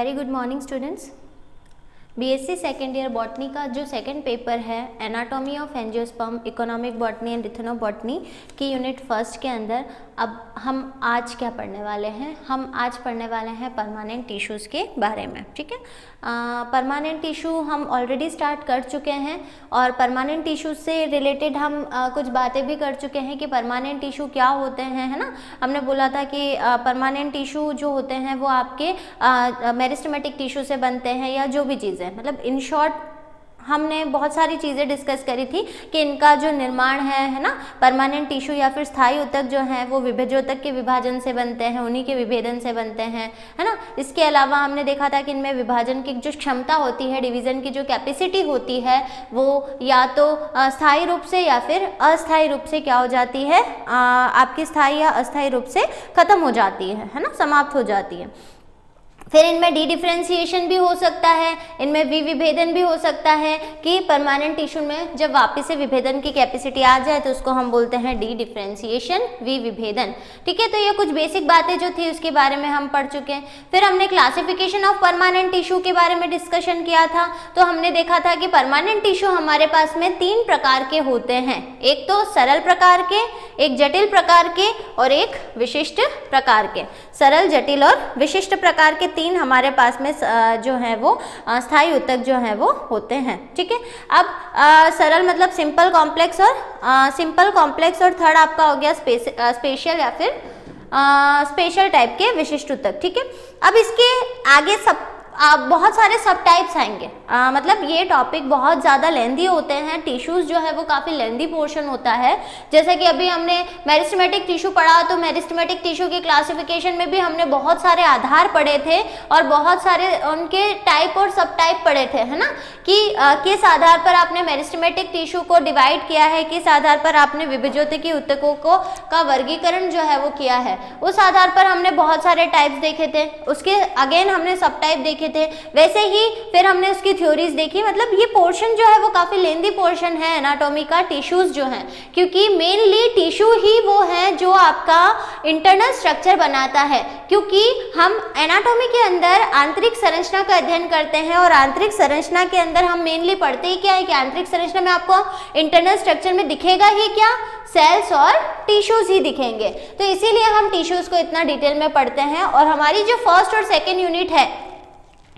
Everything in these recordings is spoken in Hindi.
Very good morning students. BSc second year botany का जो सेकंड पेपर है anatomy of angiosperm, economic botany and ethnobotany की यूनिट फर्स्ट के अंदर अब हम आज क्या पढ़ने वाले हैं, हम आज पढ़ने वाले हैं परमानेंट टिश्यूज़ के बारे में। ठीक है, परमानेंट टिश्यू हम ऑलरेडी स्टार्ट कर चुके हैं और परमानेंट टिश्यूज से रिलेटेड हम कुछ बातें भी कर चुके हैं कि परमानेंट टिश्यू क्या होते हैं, है ना। हमने बोला था कि परमानेंट टिश्यू जो होते हैं वो आपके मेरिस्टेमेटिक टिश्यू से बनते हैं या जो भी चीज़ें, मतलब इन शॉर्ट हमने बहुत सारी चीज़ें डिस्कस करी थी कि इनका जो निर्माण है ना, परमानेंट टिश्यू या फिर स्थायी ऊतक जो हैं वो विभेजोतक के विभाजन से बनते हैं, उन्हीं के विभेदन से बनते हैं, है ना। इसके अलावा हमने देखा था कि इनमें विभाजन की जो क्षमता होती है, डिवीज़न की जो कैपेसिटी होती है, वो या तो स्थायी रूप से या फिर अस्थायी रूप से क्या हो जाती है, आपकी स्थायी या अस्थायी रूप से खत्म हो जाती है ना, समाप्त हो जाती है। फिर इनमें डी डिफ्रेंशिएशन भी हो सकता है, इनमें विभेदन भी हो सकता है कि परमानेंट टिश्यू में जब वापस से विभेदन की कैपेसिटी आ जाए तो उसको हम बोलते हैं डी डिफ्रेंशिएशन, विभेदन। ठीक है, तो ये कुछ बेसिक बातें जो थी उसके बारे में हम पढ़ चुके हैं। फिर हमने क्लासिफिकेशन ऑफ परमानेंट टिश्यू के बारे में डिस्कशन किया था, तो हमने देखा था कि परमानेंट टिश्यू हमारे पास में 3 प्रकार के होते हैं, एक तो सरल प्रकार के, एक जटिल प्रकार के और एक विशिष्ट प्रकार के। सरल, जटिल और विशिष्ट प्रकार के 3 हमारे पास में जो है वो स्थायी ऊतक जो है वो होते हैं। ठीक है, अब सरल मतलब सिंपल कॉम्प्लेक्स और थर्ड आपका हो गया स्पेशल या फिर स्पेशल टाइप के विशिष्ट ऊतक। ठीक है, अब इसके आगे बहुत सारे सब टाइप्स आएंगे, मतलब ये टॉपिक बहुत ज़्यादा लेंदी होते हैं, टिश्यूज़ जो है वो काफ़ी लेंदी पोर्शन होता है। जैसे कि अभी हमने मेरिस्टेमेटिक टिश्यू पढ़ा, तो मेरिस्टेमेटिक टिश्यू की क्लासिफिकेशन में भी हमने बहुत सारे आधार पढ़े थे और बहुत सारे उनके टाइप और सब टाइप पढ़े थे, है ना, कि किस आधार पर आपने मेरिस्टेमेटिक टिश्यू को डिवाइड किया है, किस आधार पर आपने विभेजोतकी ऊतकों का वर्गीकरण जो है वो किया है, उस आधार पर हमने बहुत सारे टाइप्स देखे थे। उसके अगेन हमने सब टाइप देखे थे, वैसे ही फिर हमने उसकी थ्योरीज देखी। मतलब ये पोर्शन जो है वो काफी लेंदी पोर्शन है एनाटॉमी का, टिश्यूज जो हैं, क्योंकि मेनली टिश्यू ही वो है जो आपका इंटरनल स्ट्रक्चर बनाता है। क्योंकि हम एनाटॉमी के अंदर आंतरिक संरचना का अध्ययन करते हैं और आंतरिक संरचना के अंदर हम मेनली पढ़ते ही क्या है कि आंतरिक संरचना में आपको इंटरनल स्ट्रक्चर में दिखेगा ही क्या, सेल्स और टिश्यूज ही दिखेंगे। तो इसीलिए हम टिश्यूज को इतना डिटेल में पढ़ते हैं। और हमारी जो फर्स्ट और सेकेंड यूनिट है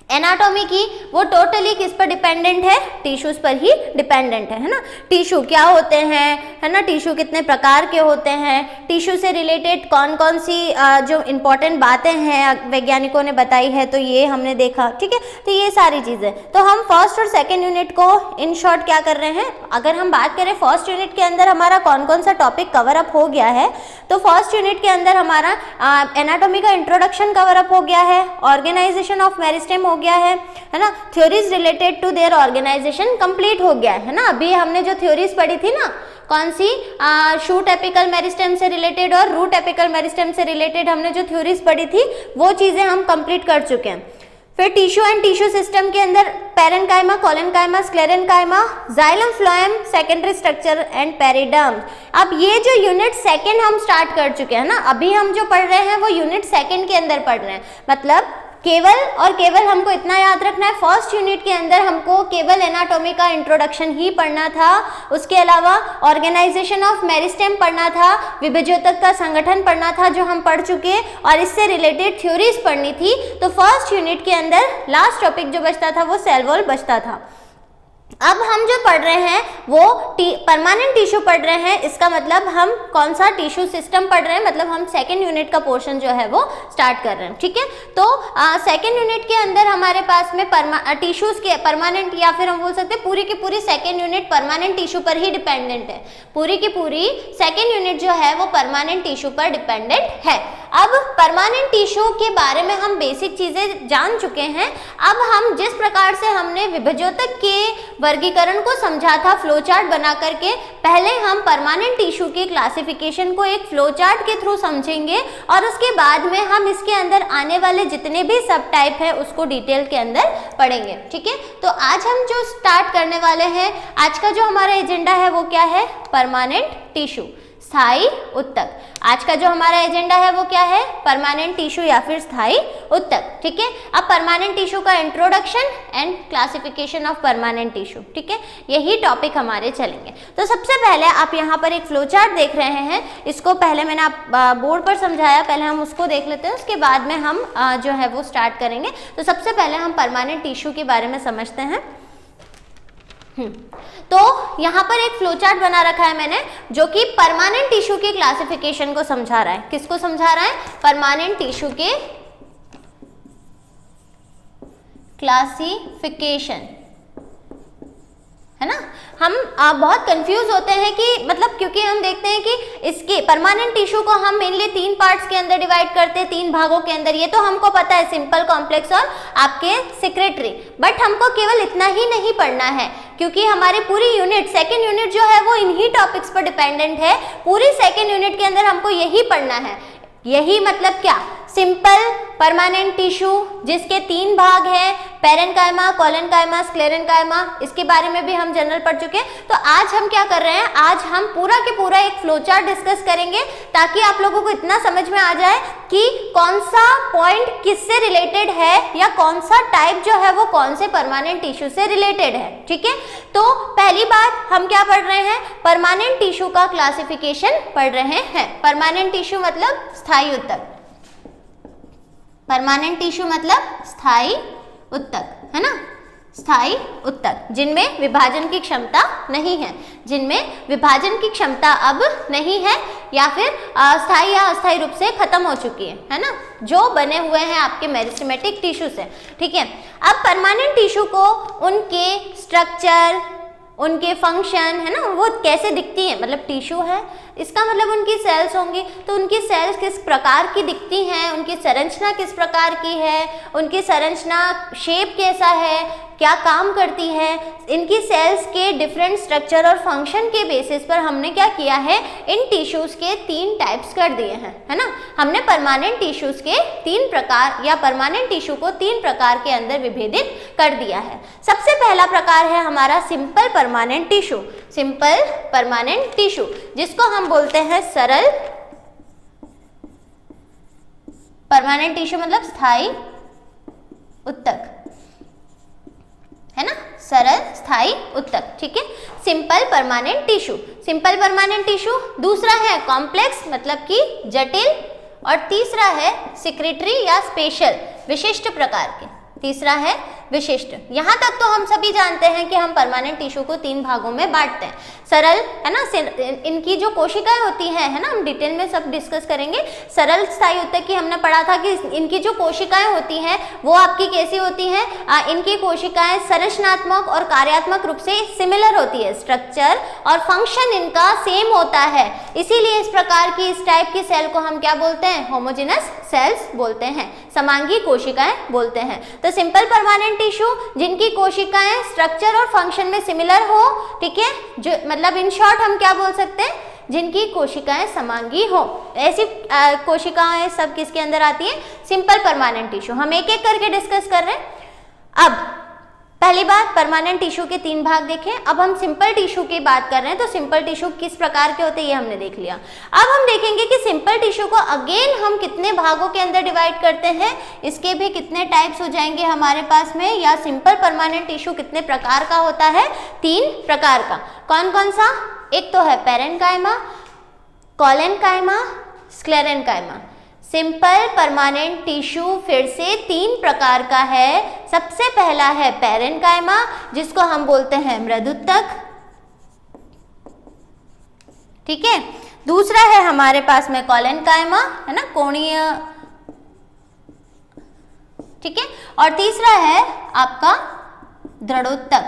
एनाटॉमी की, वो टोटली किस पर डिपेंडेंट है, टिश्यूज पर ही डिपेंडेंट है ना। टिश्यू क्या होते हैं, है ना, टिश्यू कितने प्रकार के होते हैं, टिश्यू से रिलेटेड कौन कौन सी जो इम्पोर्टेंट बातें हैं वैज्ञानिकों ने बताई है, तो ये हमने देखा। ठीक है, तो ये सारी चीज़ें तो हम फर्स्ट और सेकेंड यूनिट को इन शॉर्ट क्या कर रहे हैं। अगर हम बात करें फर्स्ट यूनिट के अंदर हमारा कौन कौन सा टॉपिक कवर अप हो गया है, तो फर्स्ट यूनिट के अंदर हमारा एनाटॉमी का इंट्रोडक्शन कवर अप हो गया है, ऑर्गेनाइजेशन ऑफ मेरिस्टेम हो गया है ना, theories related to their organisation complete हो गया है ना। अभी हमने जो थ्योरीज पढ़ी थी ना, कौन सी, शूट एपिकल मेरिस्टेम से रिलेटेड और रूट एपिकल मेरिस्टेम से रिलेटेड हमने जो थ्योरीज पढ़ी थी वो चीजें हम कंप्लीट कर चुके हैं। फिर टिश्यू एंड टिश्यू सिस्टम के अंदर parenchyma, collenchyma, sclerenchyma, xylem, phloem, secondary structure and periderm. अब ये जो यूनिट सेकंड हम स्टार्ट कर चुके हैं ना, अभी हम जो पढ़ रहे हैं वो यूनिट सेकंड के अंदर पढ़ रहे हैं। मतलब केवल और केवल हमको इतना याद रखना है, फर्स्ट यूनिट के अंदर हमको केवल एनाटॉमी का इंट्रोडक्शन ही पढ़ना था, उसके अलावा ऑर्गेनाइजेशन ऑफ मेरिस्टेम पढ़ना था, विभेजोतक का संगठन पढ़ना था जो हम पढ़ चुके, और इससे रिलेटेड थ्योरीज पढ़नी थी। तो फर्स्ट यूनिट के अंदर लास्ट टॉपिक जो बचता था वो सेल वॉल बचता था। अब हम जो पढ़ रहे हैं वो परमानेंट टिश्यू पढ़ रहे हैं, इसका मतलब हम कौन सा टिश्यू सिस्टम पढ़ रहे हैं, मतलब हम सेकेंड यूनिट का पोर्शन जो है वो स्टार्ट कर रहे हैं। ठीक है, तो सेकेंड यूनिट के अंदर हमारे पास में टिश्यूज के परमानेंट, या फिर हम बोल सकते हैं पूरी की पूरी सेकेंड यूनिट परमानेंट टिश्यू पर ही डिपेंडेंट है। पूरी की पूरी सेकेंड यूनिट जो है वो परमानेंट टिश्यू पर डिपेंडेंट है। अब परमानेंट टिश्यू के बारे में हम बेसिक चीजें जान चुके हैं। अब हम जिस प्रकार से हमने विभेजोतक के वर्गीकरण को समझा था फ्लो चार्ट बना करके, पहले हम परमानेंट टिश्यू की क्लासिफिकेशन को एक फ्लो चार्ट के थ्रू समझेंगे और उसके बाद में हम इसके अंदर आने वाले जितने भी सब टाइप है उसको डिटेल के अंदर पढ़ेंगे। ठीक है, तो आज हम जो स्टार्ट करने वाले हैं, आज का जो हमारा एजेंडा है वो क्या है, परमानेंट टिश्यू, स्थायी ऊतक। आज का जो हमारा एजेंडा है वो क्या है, परमानेंट टिश्यू या फिर स्थायी ऊतक। ठीक है, अब परमानेंट टिश्यू का introduction and classification of permanent tissue, ठीक है, यही टॉपिक हमारे चलेंगे। तो सबसे पहले आप यहाँ पर एक फ्लो चार्ट देख रहे हैं, इसको पहले मैंने आप बोर्ड पर समझाया, पहले हम उसको देख लेते हैं, उसके बाद में हम जो है वो स्टार्ट करेंगे। तो सबसे पहले हम परमानेंट टिश्यू के बारे में समझते हैं। तो यहाँ पर एक फ्लो चार्ट बना रखा है मैंने, जो कि परमानेंट टिश्यू के क्लासिफिकेशन को समझा रहा है। किसको समझा रहा है, परमानेंट टिश्यू के क्लासिफिकेशन, है ना। हम बहुत कंफ्यूज होते हैं कि मतलब, क्योंकि हम देखते हैं कि इसके परमानेंट टिश्यू को हम मेनली 3 पार्ट्स के अंदर डिवाइड करते हैं, 3 भागों के अंदर, ये तो हमको पता है, सिंपल, कॉम्प्लेक्स और आपके सेक्रेटरी। बट हमको केवल इतना ही नहीं पढ़ना है, क्योंकि हमारी पूरी यूनिट, सेकेंड यूनिट जो है वो इन्हीं टॉपिक्स पर डिपेंडेंट है। पूरी सेकेंड यूनिट के अंदर हमको यही पढ़ना है। यही मतलब क्या, सिंपल परमानेंट टिश्यू जिसके 3 भाग हैं, पेरेन्काइमा, कोलेनकाइमा, स्क्लेरेन्काइमा, इसके बारे में भी हम जनरल पढ़ चुके हैं। तो आज हम क्या कर रहे हैं, आज हम पूरा के पूरा एक फ्लो चार्ट डिस्कस करेंगे, ताकि आप लोगों को इतना समझ में आ जाए कि कौन सा पॉइंट किससे रिलेटेड है, या कौन सा टाइप जो है वो कौन से परमानेंट टिश्यू से रिलेटेड है। ठीक है, तो पहली बात हम क्या पढ़ रहे हैं, परमानेंट टिश्यू का क्लासिफिकेशन पढ़ रहे हैं। परमानेंट टिश्यू मतलब स्थायी ऊतक, परमानेंट टिश्यू मतलब स्थायी ऊतक, है ना, स्थायी ऊतक जिनमें विभाजन की क्षमता नहीं है, जिनमें विभाजन की क्षमता अब नहीं है, या फिर स्थायी या अस्थायी रूप से खत्म हो चुकी है ना, जो बने हुए हैं आपके मेरिस्टेमेटिक टिश्यू से। ठीक है, अब परमानेंट टिश्यू को उनके स्ट्रक्चर, उनके फंक्शन, है ना, वो कैसे दिखती है, मतलब टिश्यू है, इसका मतलब उनकी सेल्स होंगी, तो उनकी सेल्स किस प्रकार की दिखती हैं, उनकी संरचना किस प्रकार की है, उनकी संरचना शेप कैसा है, क्या काम करती है, इनकी सेल्स के डिफरेंट स्ट्रक्चर और फंक्शन के बेसिस पर हमने क्या किया है, इन टिश्यूज के 3 टाइप्स कर दिए हैं, है ना। हमने परमानेंट टिश्यूज के 3 प्रकार, या परमानेंट टिश्यू को 3 प्रकार के अंदर विभेदित कर दिया है। सबसे पहला प्रकार है हमारा simple permanent tissue, simple permanent tissue, जिसको हम बोलते हैं सरल परमानेंट टिश्यू, मतलब स्थायी ऊतक, है ना, सरल स्थायी ऊतक। ठीक है, simple permanent tissue, simple permanent tissue. दूसरा है कॉम्प्लेक्स, मतलब कि जटिल, और तीसरा है सेक्रेटरी या स्पेशल, विशिष्ट प्रकार के। तीसरा है विशिष्ट। यहाँ तक तो हम सभी जानते हैं कि हम परमानेंट टिश्यू को 3 भागों में बांटते हैं। सरल, है ना, इनकी जो कोशिकाएं होती हैं, है ना, हम डिटेल में सब डिस्कस करेंगे। सरल स्थायी ऊतक की हमने पढ़ा था कि इनकी जो कोशिकाएं होती हैं वो आपकी कैसी होती हैं, इनकी कोशिकाएं संरचनात्मक और कार्यात्मक रूप से सिमिलर होती है, स्ट्रक्चर और फंक्शन इनका सेम होता है, इसीलिए इस प्रकार की, इस टाइप की सेल को हम क्या बोलते हैं, होमोजेनस सेल्स बोलते हैं, समांगी कोशिकाएं बोलते हैं। तो सिंपल परमानेंट टिश्यू जिनकी कोशिकाएं स्ट्रक्चर और फंक्शन में सिमिलर हो, ठीक है, जो मतलब इन शॉर्ट हम क्या बोल सकते हैं, जिनकी कोशिकाएं समांगी हो, ऐसी कोशिकाएं सब किसके अंदर आती हैं, सिंपल परमानेंट टिश्यू। हम एक एक करके डिस्कस कर रहे हैं। अब पहली बात, परमानेंट टिश्यू के 3 भाग देखें। अब हम सिंपल टिश्यू की बात कर रहे हैं, तो सिंपल टिश्यू किस प्रकार के होते हैं ये हमने देख लिया। अब हम देखेंगे कि सिंपल टिश्यू को अगेन हम कितने भागों के अंदर डिवाइड करते हैं, इसके भी कितने टाइप्स हो जाएंगे हमारे पास में, या सिंपल परमानेंट टिश्यू कितने प्रकार का होता है, 3 प्रकार का। कौन कौन सा, एक तो है parenchyma, collenchyma, sclerenchyma. Simple permanent tissue फिर से 3 प्रकार का है। सबसे पहला है पेरेन्काइमा, जिसको हम बोलते हैं मृदुतक, ठीक है। दूसरा है हमारे पास में कोलेनकाइमा, है ना, कोणीय, ठीक है। और तीसरा है आपका दृढ़ोतक,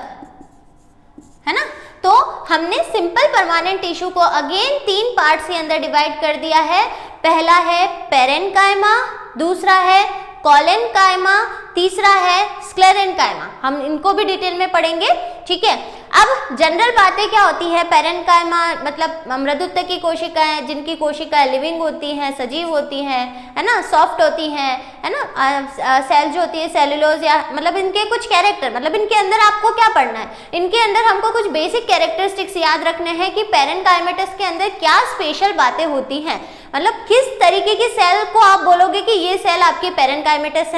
है ना। तो हमने सिंपल परमानेंट टिश्यू को अगेन 3 पार्ट्स के अंदर डिवाइड कर दिया है। पहला है पेरेन्काइमा, दूसरा है कोलेनकाइमा, तीसरा है स्क्लेरेन्काइमा। हम इनको भी डिटेल में पढ़ेंगे, ठीक है। अब जनरल बातें क्या होती है, पैरेन्काइमा मतलब मृदुत्तक की कोशिकाएं जिनकी कोशिकाएं लिविंग होती हैं, सजीव होती हैं, है ना, सॉफ्ट होती हैं, है ना, सेल जो होती है सेलुलोज, या मतलब इनके कुछ कैरेक्टर, मतलब इनके अंदर आपको क्या पढ़ना है, इनके अंदर हमको कुछ बेसिक कैरेक्टरिस्टिक्स याद रखने हैं कि पैरेन्काइमेटस के अंदर क्या स्पेशल बातें होती हैं, मतलब किस तरीके की सेल को आप बोलोगे कि ये सेल आपकी पैरेन्काइमेटस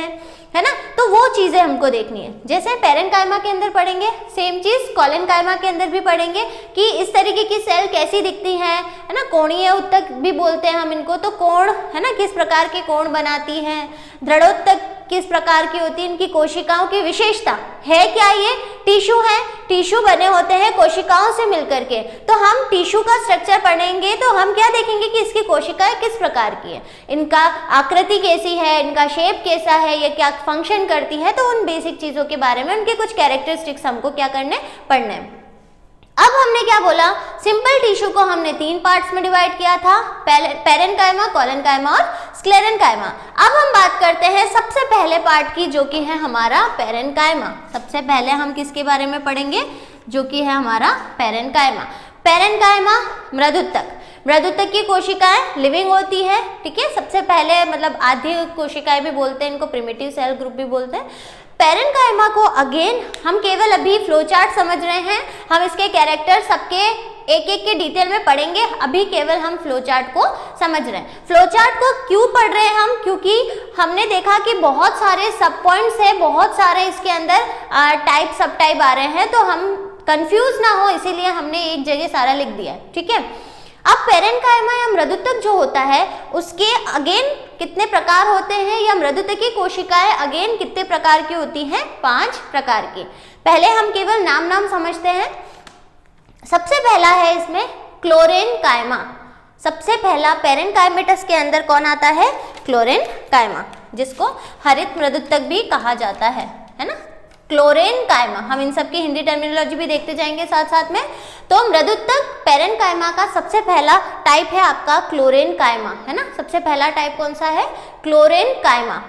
है ना, तो वो चीजें हमको देखनी है। जैसे पैरेन्काइमा के अंदर पढ़ेंगे, सेम चीज कोलेनकाइमा के अंदर भी पढ़ेंगे कि इस तरीके की सेल कैसी दिखती है ना, कोणीय उत्तक भी बोलते हैं हम इनको, तो कोण है ना, किस प्रकार के कोण बनाती हैं, दृढ़ोत्तक किस प्रकार की होती है, इनकी कोशिकाओं की विशेषता है क्या, ये टिश्यू है, टिश्यू बने होते हैं कोशिकाओं से मिलकर के, तो हम टिश्यू का स्ट्रक्चर पढ़ेंगे तो हम क्या देखेंगे कि इसकी कोशिकाएं किस प्रकार की है, इनका आकृति कैसी है, इनका शेप कैसा है, ये क्या फंक्शन करती है, तो उन बेसिक चीजों के बारे में उनके कुछ कैरेक्टरिस्टिक्स हमको क्या करने पढ़ने। अब हमने क्या बोला, सिंपल टिश्यू को हमने 3 पार्ट्स में डिवाइड किया था, पैरेन्काइमा, कोलेनकाइमा और स्क्लेरेन्काइमा। अब हम बात करते हैं सबसे पहले पार्ट की, जो कि है हमारा पैरेन्काइमा। सबसे पहले हम किसके बारे में पढ़ेंगे, जो कि है हमारा पैरेन्काइमा। पैरेन्काइमा मृदुत्तक, मृदुत्तक की कोशिकाएं लिविंग होती है, ठीक है, सबसे पहले मतलब आधी कोशिकाएं भी बोलते हैं इनको, प्रिमिटिव सेल ग्रुप भी बोलते हैं। पैरेन्काइमा को अगेन हम केवल अभी फ्लो चार्ट समझ रहे हैं, हम इसके कैरेक्टर सबके एक एक के डिटेल में पढ़ेंगे, अभी केवल हम फ्लो चार्ट को समझ रहे हैं। फ्लो चार्ट को क्यों पढ़ रहे हैं हम, क्योंकि हमने देखा कि बहुत सारे सब पॉइंट्स है, बहुत सारे इसके अंदर टाइप सब टाइप आ रहे हैं, तो हम कंफ्यूज ना हो इसीलिए हमने एक जगह सारा लिख दिया है, ठीक है। अब पैरेन्काइमा या मृदुत्तक जो होता है उसके अगेन कितने प्रकार होते हैं, या मृदुत्तक की कोशिकाएं अगेन कितने प्रकार की होती हैं, 5 प्रकार की। पहले हम केवल नाम समझते हैं। सबसे पहला है इसमें क्लोरेन्काइमा। सबसे पहला पैरेन्काइमेटस के अंदर कौन आता है, क्लोरेन्काइमा, जिसको हरित मृदुत्तक भी कहा जाता है ना, क्लोरेन्काइमा। हम इन सब की हिंदी टर्मिनोलॉजी भी देखते जाएंगे साथ साथ में। तो मृदुत्तक पैरेन्काइमा का सबसे पहला टाइप है आपका क्लोरेन्काइमा, है ना, सबसे पहला टाइप कौन सा है, क्लोरेन्काइमा।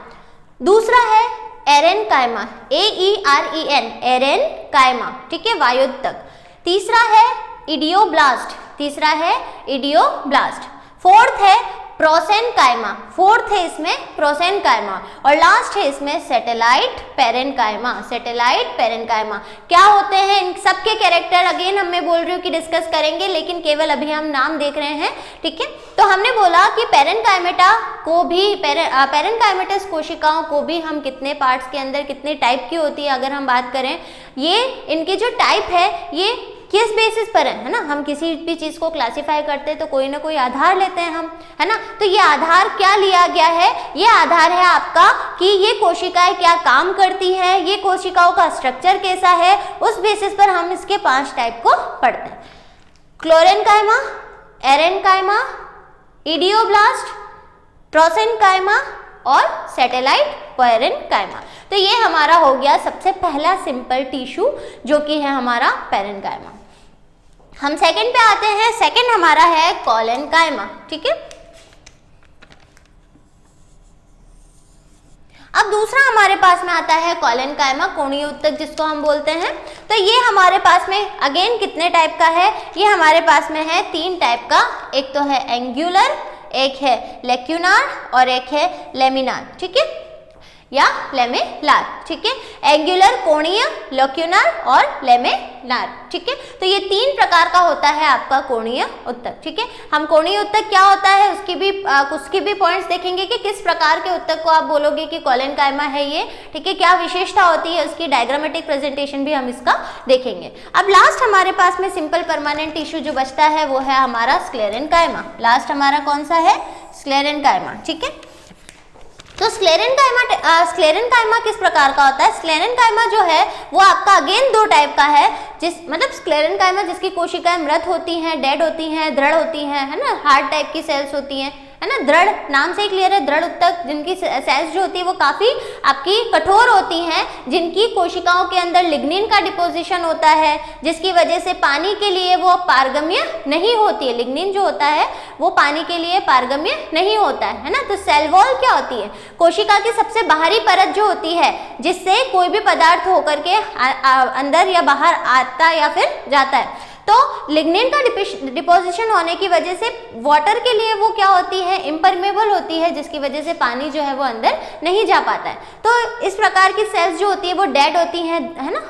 दूसरा है एरेन्काइमा, AEREN, एरेन्काइमा, ठीक है, वायुत्तक। तीसरा है इडियोब्लास्ट, तीसरा है इडियोब्लास्ट। फोर्थ है प्रोसेनकाइमा, फोर्थ है इसमें प्रोसेनकाइमा, और लास्ट है इसमें सैटेलाइट पैरेन्काइमा, सैटेलाइट पैरेन्काइमा। क्या होते हैं इन सबके कैरेक्टर, अगेन मैं बोल रही हूँ कि डिस्कस करेंगे, लेकिन केवल अभी हम नाम देख रहे हैं, ठीक है। तो हमने बोला कि पैरेन्काइमेटा को भी, पैरेन्काइमेटस कोशिकाओं को भी हम कितने पार्ट्स के अंदर कितने टाइप की होती है अगर हम बात करें, ये इनके जो टाइप है ये किस बेसिस पर है ना, हम किसी भी चीज को क्लासिफाई करते हैं तो कोई ना कोई आधार लेते हैं हम, है ना। तो ये आधार क्या लिया गया है, ये आधार है आपका कि ये कोशिकाएं क्या काम करती हैं, ये कोशिकाओं का स्ट्रक्चर कैसा है, उस बेसिस पर हम इसके 5 टाइप को पढ़ते हैं। क्लोरेन्काइमा, एरेन्काइमा, इडियोब्लास्ट, प्रोसेनकाइमा और सैटेलाइट पैरेन्काइमा। तो ये हमारा हो गया सबसे पहला सिंपल टिश्यू, जो कि है हमारा पैरेन्काइमा। हम सेकंड पे आते हैं। सेकंड हमारा है कोलेन्काइमा, ठीक है। अब दूसरा हमारे पास में आता है कोलेन्काइमा, कोणीय उत्तक जिसको हम बोलते हैं। तो ये हमारे पास में अगेन कितने टाइप का है, ये हमारे पास में है 3 टाइप का। एक तो है एंगुलर, एक है लेक्यूनार और एक है लेमिनार, ठीक है, या लेमेलार, ठीक है। एंगुलर कोणीय, लेक्यूनार और लेमेलार, ठीक है। तो ये 3 प्रकार का होता है आपका कोणीय उत्तक, ठीक है। हम कोणीय उत्तक क्या होता है उसकी भी पॉइंट्स देखेंगे कि किस प्रकार के उत्तक को आप बोलोगे कि कोलेन्काइमा है ये, ठीक है, क्या विशेषता होती है उसकी, डायग्रामेटिक प्रेजेंटेशन भी हम इसका देखेंगे। अब लास्ट हमारे पास में सिंपल परमानेंट टिश्यू जो बचता है वो है हमारा स्क्लेरेन्काइमा। लास्ट हमारा कौन सा है, स्क्लेरेन्काइमा, ठीक है। तो स्क्लेरेन्काइमा किस प्रकार का होता है, स्क्लेरेन्काइमा जो है वो आपका अगेन 2 टाइप का है, मतलब स्क्लेरेन्काइमा जिसकी कोशिकाएं मृत होती हैं, डेड होती हैं, दृढ़ होती हैं, है ना, हार्ड टाइप की सेल्स होती हैं, है ना। दृढ़, नाम से ही क्लियर है, दृढ़ उत्तक, जिनकी सेल्स जो होती है वो काफी आपकी कठोर होती हैं, जिनकी कोशिकाओं के अंदर लिग्निन का डिपोजिशन होता है, जिसकी वजह से पानी के लिए वो पारगम्य नहीं होती है। लिग्निन जो होता है वो पानी के लिए पारगम्य नहीं होता है ना। तो सेल वॉल क्या होती है? कोशिका की सबसे बाहरी परत जो होती है, जिससे कोई भी पदार्थ होकर के अंदर या बाहर आता या फिर जाता है। तो लिग्निन का डिपोजिशन होने की वजह से वाटर के लिए वो क्या होती है? इम्परमेबल होती है, जिसकी वजह से पानी जो है वो अंदर नहीं जा पाता है। तो इस प्रकार की सेल्स जो होती है वो डेड होती हैं, है ना,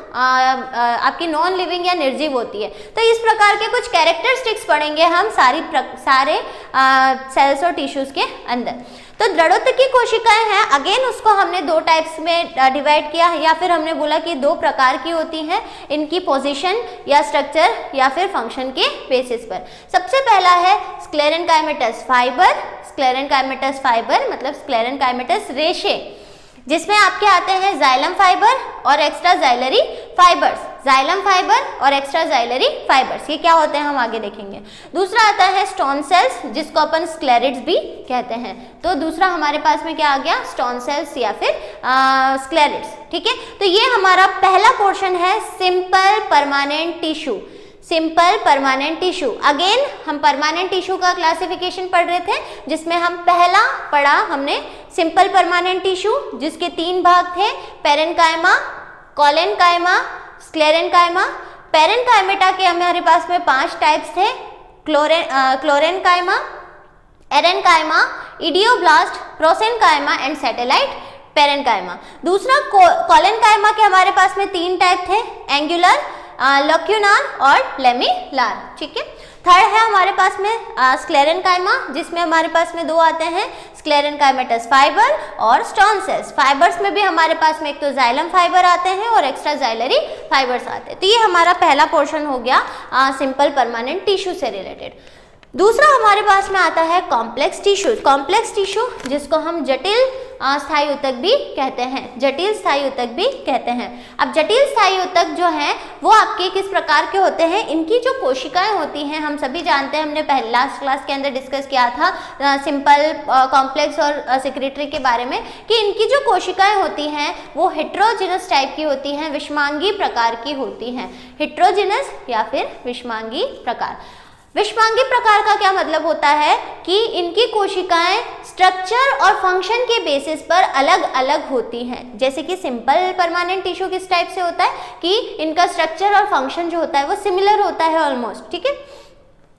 आपकी नॉन लिविंग या निर्जीव होती है। तो इस प्रकार के कुछ कैरेक्टरिस्टिक्स पढ़ेंगे हम सारे सेल्स और टिश्यूज के अंदर। तो दृढ़ोत्तक की कोशिकाएं हैं, अगेन उसको हमने दो टाइप्स में डिवाइड किया है, या फिर हमने बोला कि दो प्रकार की होती हैं, इनकी पोजीशन या स्ट्रक्चर या फिर फंक्शन के बेसिस पर। सबसे पहला है स्क्लेरेनकाइमेटस फाइबर। स्क्लेरेनकाइमेटस फाइबर मतलब स्क्लेरेनकाइमेटस रेशे, जिसमें आपके आते हैं जाइलम फाइबर और extra xylary fibres. Xylem fibre और एक्स्ट्रा जाइलरी फाइबर्स, ये क्या होते हैं हम आगे देखेंगे। दूसरा आता है स्टोन सेल्स, जिसको अपन स्क्लेरिड्स भी कहते हैं। तो दूसरा हमारे पास में क्या आ गया? स्टोन सेल्स या फिर स्क्लेरिड्स, ठीक है। तो ये हमारा पहला पोर्शन है simple permanent tissue. Simple permanent tissue, again हम परमानेंट टिश्यू का क्लासिफिकेशन पढ़ रहे थे, जिसमें हम पहला पढ़ा हमने सिंपल परमानेंट टिश्यू, जिसके 3 भाग थे, पेरेन्काइमा, कोलेनकाइमा, स्क्लेरेनकाइमा। पेरेन्काइमेटा के हमारे पास में 5 टाइप्स थे, chlorenchyma, aerenchyma, idioblast, prosenchyma and satellite parenchyma. दूसरा कोलेनकाइमा के हमारे पास में 3 टाइप थे, एंगुलर, लॉक्यूनार और लेमिलार, ठीक है। थर्ड है हमारे पास में स्क्लेरेनकाइमा, जिसमें हमारे पास में 2 आते हैं, स्क्लेरेनकाइमेटस फाइबर और स्टोन सेल्स। फाइबर्स में भी हमारे पास में एक तो जाइलम फाइबर आते हैं और एक्स्ट्रा जाइलरी फाइबर्स आते हैं। तो ये हमारा पहला पोर्शन हो गया सिंपल परमानेंट टिश्यू से रिलेटेड। दूसरा हमारे पास में आता है कॉम्प्लेक्स टिश्यू। कॉम्प्लेक्स टिश्यू, जिसको हम जटिल स्थायी ऊतक भी कहते हैं, जटिल स्थायी ऊतक भी कहते हैं। अब जटिल स्थायी ऊतक जो हैं वो आपके किस प्रकार के होते हैं? इनकी जो कोशिकाएं होती हैं, हम सभी जानते हैं, हमने पहले लास्ट क्लास के अंदर डिस्कस किया था सिंपल, कॉम्प्लेक्स और सेक्रेटरी के बारे में, कि इनकी जो कोशिकाएं होती हैं वो हेट्रोजिनस टाइप की होती हैं, विषमांगी प्रकार की होती हैं। हेट्रोजिनस या फिर विषमांगी प्रकार। विषमांगी प्रकार का क्या मतलब होता है कि इनकी कोशिकाएं स्ट्रक्चर और फंक्शन के बेसिस पर अलग अलग होती हैं। जैसे कि सिंपल परमानेंट टिश्यू किस टाइप से होता है कि इनका स्ट्रक्चर और फंक्शन जो होता है वो सिमिलर होता है ऑलमोस्ट, ठीक है।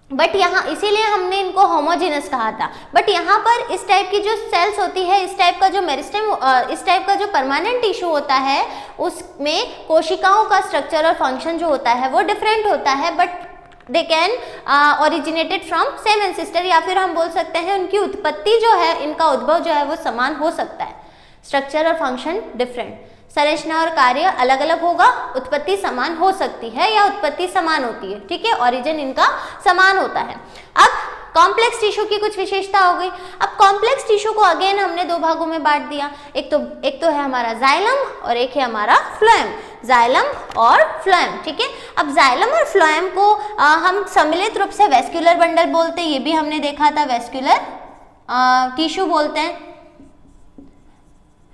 बट यहाँ इसीलिए हमने इनको होमोजेनस कहा था। बट यहाँ पर इस टाइप की जो सेल्स होती है, इस टाइप का जो मेरिस्टेम, इस टाइप का जो परमानेंट टिश्यू होता है, उसमें कोशिकाओं का स्ट्रक्चर और फंक्शन जो होता है वो डिफरेंट होता है, but they can originated from same ancestor, या फिर हम बोल सकते हैं उनकी उत्पत्ति जो है, इनका उद्भव जो है वो समान हो सकता है। स्ट्रक्चर और फंक्शन डिफरेंट, संरचना और कार्य अलग अलग होगा, उत्पत्ति समान हो सकती है या उत्पत्ति समान होती है, ठीक है, ओरिजिन इनका समान होता है। अब कॉम्प्लेक्स टिश्यू की कुछ विशेषता हो गई। अब कॉम्प्लेक्स टिश्यू को अगेन हमने 2 भागों में बांट दिया, एक तो है हमारा जाइलम और एक है हमारा फ्लोएम। जाइलम और फ्लोएम, ठीक है। अब जाइलम और फ्लोएम को हम सम्मिलित रूप से वेस्क्यूलर बंडल बोलते हैं, ये भी हमने देखा था, वेस्क्यूलर टिश्यू बोलते हैं,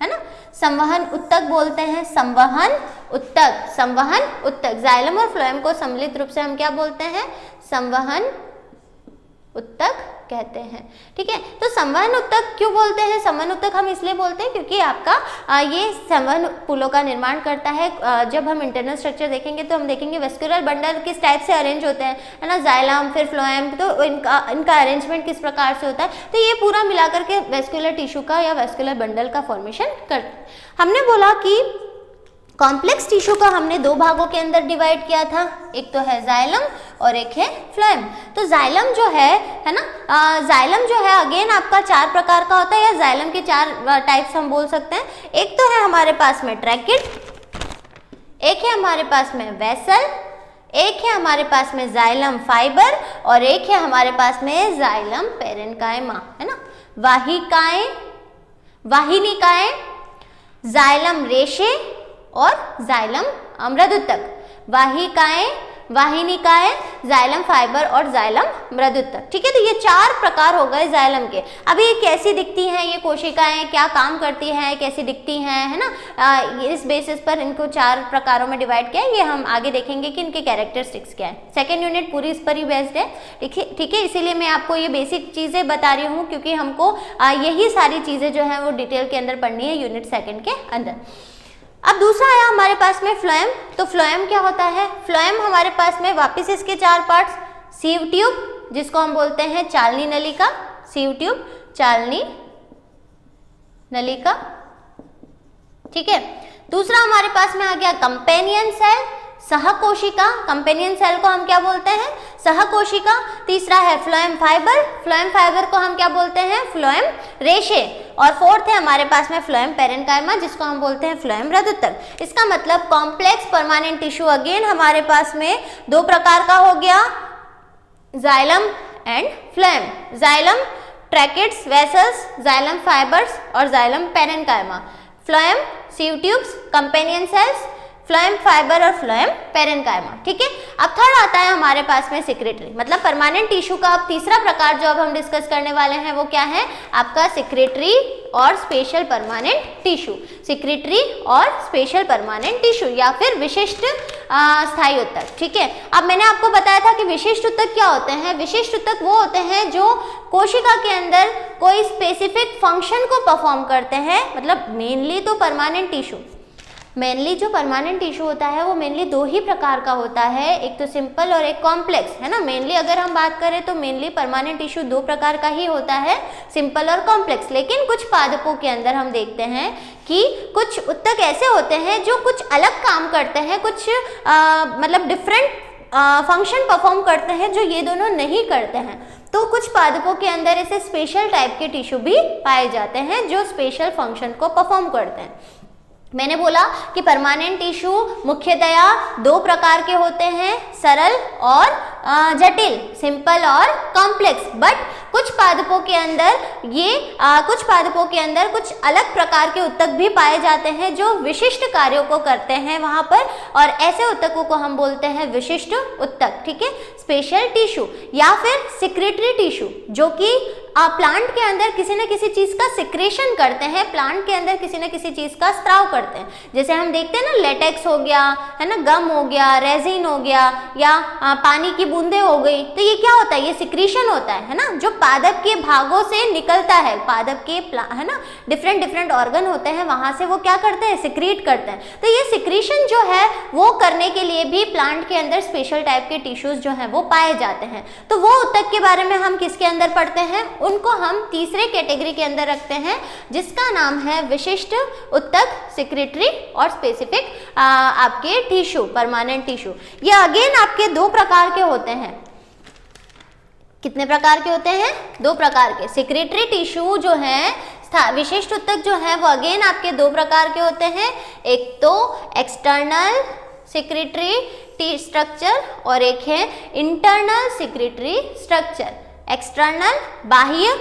है ना। संवहन उत्तक बोलते हैं, संवहन उत्तक, संवहन उत्तक। जाइलम और फ्लोएम को सम्मिलित रूप से हम क्या बोलते हैं? संवहन उत्तक कहते हैं, ठीक है। तो संवहन उत्तक क्यों बोलते हैं? संवहन उत्तक हम इसलिए बोलते हैं क्योंकि आपका ये संवहन पुलों का निर्माण करता है। जब हम इंटरनल स्ट्रक्चर देखेंगे तो हम देखेंगे वेस्क्यूलर बंडल किस टाइप से अरेंज होते हैं, है ना, जाइलम फिर फ्लोएम, तो इनका अरेंजमेंट किस प्रकार से होता है, तो ये पूरा मिलाकर के वेस्क्यूलर टिश्यू का या वेस्क्यूलर बंडल का फॉर्मेशन करते हैं। हमने बोला कि कॉम्प्लेक्स टिश्यू का हमने 2 भागों के अंदर डिवाइड किया था, एक तो है जाइलम और एक है फ्लोएम। तो जाइलम जो है ना, जाइलम जो है अगेन आपका 4 प्रकार का होता है, या जाइलम के 4 टाइप्स हम बोल सकते हैं। एक तो है हमारे पास में ट्रैकिड, एक है हमारे पास में वेसल, एक है हमारे पास में जाइलम फाइबर और एक है हमारे पास में जाइलम पेरेन्काइमा, है ना। वाहिकाएं, वाहिनिकाएं, जाइलम रेशे और जाइलम मृदुतक। वाहिकाएं, वाहिनिकाएं, जाइलम फाइबर और जाइलम मृदुतक। ठीक है, तो ये 4 प्रकार हो गए जाइलम के। अभी ये कैसी दिखती हैं ये कोशिकाएं, क्या काम करती हैं, कैसी दिखती हैं, है ना, इस बेसिस पर इनको 4 प्रकारों में डिवाइड किया है। ये हम आगे देखेंगे कि इनके कैरेक्टरिस्टिक्स क्या है। सेकेंड यूनिट पूरी इस पर ही बेस्ड है। ठीक है, इसीलिए मैं आपको ये बेसिक चीजें बता रही हूँ, क्योंकि हमको यही सारी चीजें जो है वो डिटेल के अंदर पढ़नी है यूनिट सेकेंड के अंदर। अब दूसरा आया हमारे पास में फ्लोएम। तो फ्लोएम क्या होता है? फ्लोएम हमारे पास में वापस इसके 4 पार्ट्स, सीव ट्यूब जिसको हम बोलते हैं चालनी नलिका, सीव ट्यूब, चालनी नलिका। ठीक है, दूसरा हमारे पास में आ गया कंपेनियन सेल, सहकोशिका। कंपेनियन सेल को हम क्या बोलते हैं? सहकोशिका। तीसरा है फ्लोएम फाइबर, फ्लोएम फाइबर को हम क्या बोलते हैं? फ्लोएम रेशे। और फोर्थ है हमारे पास में फ्लोएम पेरेन्काइमा जिसको हम बोलते हैं फ्लोएम मृदुतक। इसका मतलब कॉम्प्लेक्स परमानेंट टिश्यू अगेन हमारे पास में 2 प्रकार का हो गया, xylem and phloem. Xylem tracheids, vessels, xylem fibres और xylem parenchyma. Phloem sieve tubes, companion cells, phloem fibre और फ्लोएम पेरेन्काइमा। ठीक है, अब थर्ड आता है हमारे पास में सिक्रेटरी, मतलब परमानेंट टिश्यू का अब तीसरा प्रकार जो अब हम डिस्कस करने वाले हैं वो क्या है? आपका सिक्रेटरी और स्पेशल परमानेंट टिश्यू। सिक्रेटरी और स्पेशल परमानेंट टिश्यू या फिर विशिष्ट स्थायी ऊतक। ठीक है, अब मैंने आपको बताया था कि विशिष्ट ऊतक क्या होते हैं। विशिष्ट ऊतक वो होते हैं जो कोशिका के अंदर कोई स्पेसिफिक फंक्शन को परफॉर्म करते हैं, मतलब मेनली तो परमानेंट टिश्यू, मेनली जो परमानेंट टिश्यू होता है वो मेनली 2 ही प्रकार का होता है, एक तो सिंपल और एक कॉम्प्लेक्स, है ना। मेनली अगर हम बात करें तो मेनली परमानेंट टिश्यू 2 प्रकार का ही होता है, सिंपल और कॉम्प्लेक्स। लेकिन कुछ पादपों के अंदर हम देखते हैं कि कुछ ऊतक ऐसे होते हैं जो कुछ अलग काम करते हैं, कुछ मतलब डिफरेंट फंक्शन परफॉर्म करते हैं जो ये दोनों नहीं करते हैं। तो कुछ पादपों के अंदर ऐसे स्पेशल टाइप के टिश्यू भी पाए जाते हैं जो स्पेशल फंक्शन को परफॉर्म करते हैं। मैंने बोला कि परमानेंट टिश्यू मुख्यतया 2 प्रकार के होते हैं, सरल और जटिल, सिंपल और कॉम्प्लेक्स। बट कुछ पादपों के अंदर कुछ पादपों के अंदर कुछ अलग प्रकार के ऊतक भी पाए जाते हैं जो विशिष्ट कार्यों को करते हैं वहां पर, और ऐसे ऊतकों को हम बोलते हैं विशिष्ट ऊतक। ठीक है, स्पेशल टिश्यू या फिर सिक्रेटरी टिश्यू जो कि प्लांट के अंदर किसी न किसी चीज का सिक्रेशन करते हैं, प्लांट के अंदर किसी न किसी चीज का स्त्राव करते हैं। जैसे हम देखते हैं ना, लेटेक्स हो गया, है ना, गम हो गया, रेजिन हो गया, या पानी की बूंदें हो गई, तो ये क्या होता है? ये सिक्रीशन होता है ना, जो पादप के भागों से निकलता है। पादप के है ना डिफरेंट ऑर्गन होते हैं, वहां से वो क्या करते हैं? सिक्रीट करते हैं। तो ये सिक्रीशन जो है वो करने के लिए भी प्लांट के अंदर स्पेशल टाइप के टिश्यूज जो है वो पाए जाते हैं। तो वो ऊतक के बारे में हम किसके अंदर पढ़ते हैं? उनको हम तीसरे कैटेगरी के अंदर रखते हैं जिसका नाम है विशिष्ट ऊतक, सिक्रेटरी और स्पेसिफिक आपके टिश्यू, परमानेंट टिश्यू। ये अगेन आपके 2 प्रकार के होते हैं। कितने प्रकार के होते हैं? 2 प्रकार के। सिक्रेटरी टिश्यू जो है, विशिष्ट ऊतक जो है वो अगेन आपके 2 प्रकार के होते हैं। एक तो एक्सटर्नल सिक्रेटरी स्ट्रक्चर और एक है इंटरनल सिक्रेटरी स्ट्रक्चर। एक्सटर्नल बाह्य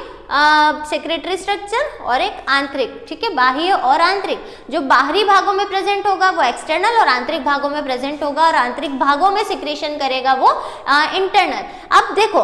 सेक्रेटरी स्ट्रक्चर और एक आंतरिक। ठीक है, बाह्य और आंतरिक। जो बाहरी भागों में प्रेजेंट होगा वो एक्सटर्नल और आंतरिक भागों में प्रेजेंट होगा, और आंतरिक भागों में सिक्रेशन करेगा वो इंटरनल। अब देखो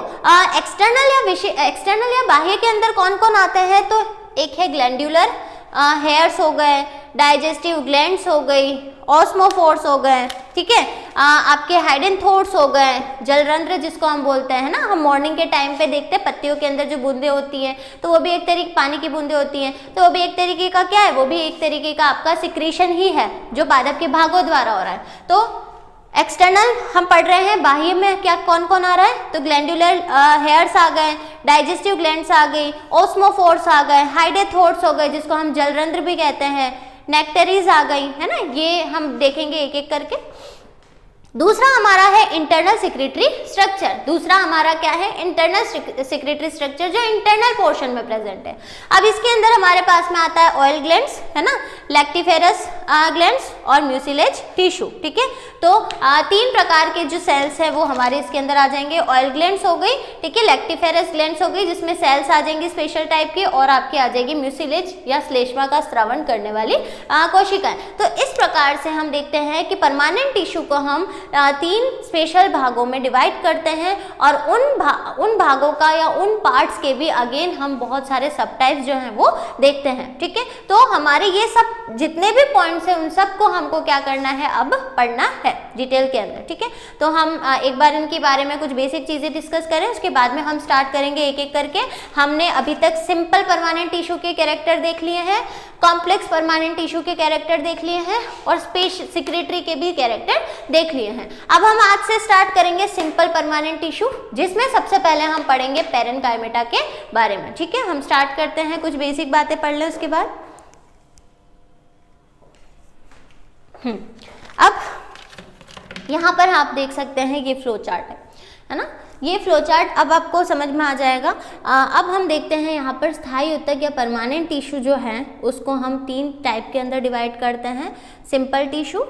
एक्सटर्नल या बाह्य के अंदर कौन कौन आते हैं? तो एक है ग्लैंडुलर हेयर्स हो गए, डाइजेस्टिव ग्लैंड्स हो गई, ऑस्मोफोर्स हो गए। ठीक है, आपके हाइडेनथोर्स हो गए, जलरंध्र जिसको हम बोलते हैं ना, हम मॉर्निंग के टाइम पे देखते हैं पत्तियों के अंदर जो बूंदें होती हैं, तो वो भी एक तरीके पानी की बूंदें होती हैं, तो वो भी एक तरीके का क्या है? वो भी एक तरीके का आपका सिक्रीशन ही है जो पादप के भागों द्वारा हो रहा है। तो एक्सटर्नल हम पढ़ रहे हैं, बाह्य में क्या कौन कौन आ रहा है? तो ग्लैंडुलर हेयर्स आ गए, डाइजेस्टिव ग्लैंड्स आ गई, ऑस्मोफोर्स आ गए, हाइडेनथोर्स हो गए जिसको हम जलरंध्र भी कहते हैं, नेक्टरीज आ गई, है ना। ये हम देखेंगे एक एक करके। दूसरा हमारा है इंटरनल सिक्रेटरी स्ट्रक्चर। दूसरा हमारा क्या है? इंटरनल सिक्रेटरी स्ट्रक्चर जो इंटरनल पोर्शन में प्रेजेंट है। अब इसके अंदर हमारे पास में आता है ऑयल ग्लैंड्स, है ना, लैक्टिफेरस ग्लैंड्स और म्यूसिलेज टिश्यू। ठीक है, तो 3 प्रकार के जो सेल्स है वो हमारे इसके अंदर आ जाएंगे। ऑयल ग्लैंड्स हो गई, ठीक है, लैक्टिफेरस ग्लैंड्स हो गई जिसमें सेल्स आ जाएंगी स्पेशल टाइप की, और आपकी आ जाएगी म्यूसिलेज या श्लेष्मा का स्रावण करने वाली कोशिकाएं। तो इस प्रकार से हम देखते हैं कि परमानेंट टिश्यू को हम तीन स्पेशल भागों में डिवाइड करते हैं और उन भागों का या उन पार्ट्स के भी अगेन हम बहुत सारे सब टाइप्स जो हैं वो देखते हैं, ठीक है। तो हमारे ये सब जितने भी पॉइंट्स हैं उन सबको हमको क्या करना है, अब पढ़ना है डिटेल के अंदर, ठीक है। तो हम एक बार इनके बारे में कुछ बेसिक चीजें डिस्कस करें, उसके बाद में हम स्टार्ट करेंगे एक एक करके। हमने अभी तक सिंपल परमानेंट टिश्यू के कैरेक्टर देख लिए हैं, कॉम्प्लेक्स परमानेंट टिश्यू के कैरेक्टर देख लिए हैं और सेक्रेटरी के भी कैरेक्टर देख लिए हैं। अब हम आज से स्टार्ट करेंगे सिंपल परमानेंट टिश्यू, जिसमें सबसे पहले हम पढ़ेंगे पेरेनकाइमेटा के बारे में, ठीक है। हम स्टार्ट करते हैं, कुछ बेसिक बातें पढ़ लें उसके बाद। अब यहाँ पर आप देख सकते हैं ये फ्लो चार्ट है ना, ये फ्लो चार्ट अब आपको समझ में आ जाएगा। अब हम देखते हैं यहाँ पर स्थायी ऊतक या परमानेंट टिश्यू जो है उसको हम तीन टाइप के अंदर डिवाइड करते हैं, simple tissue,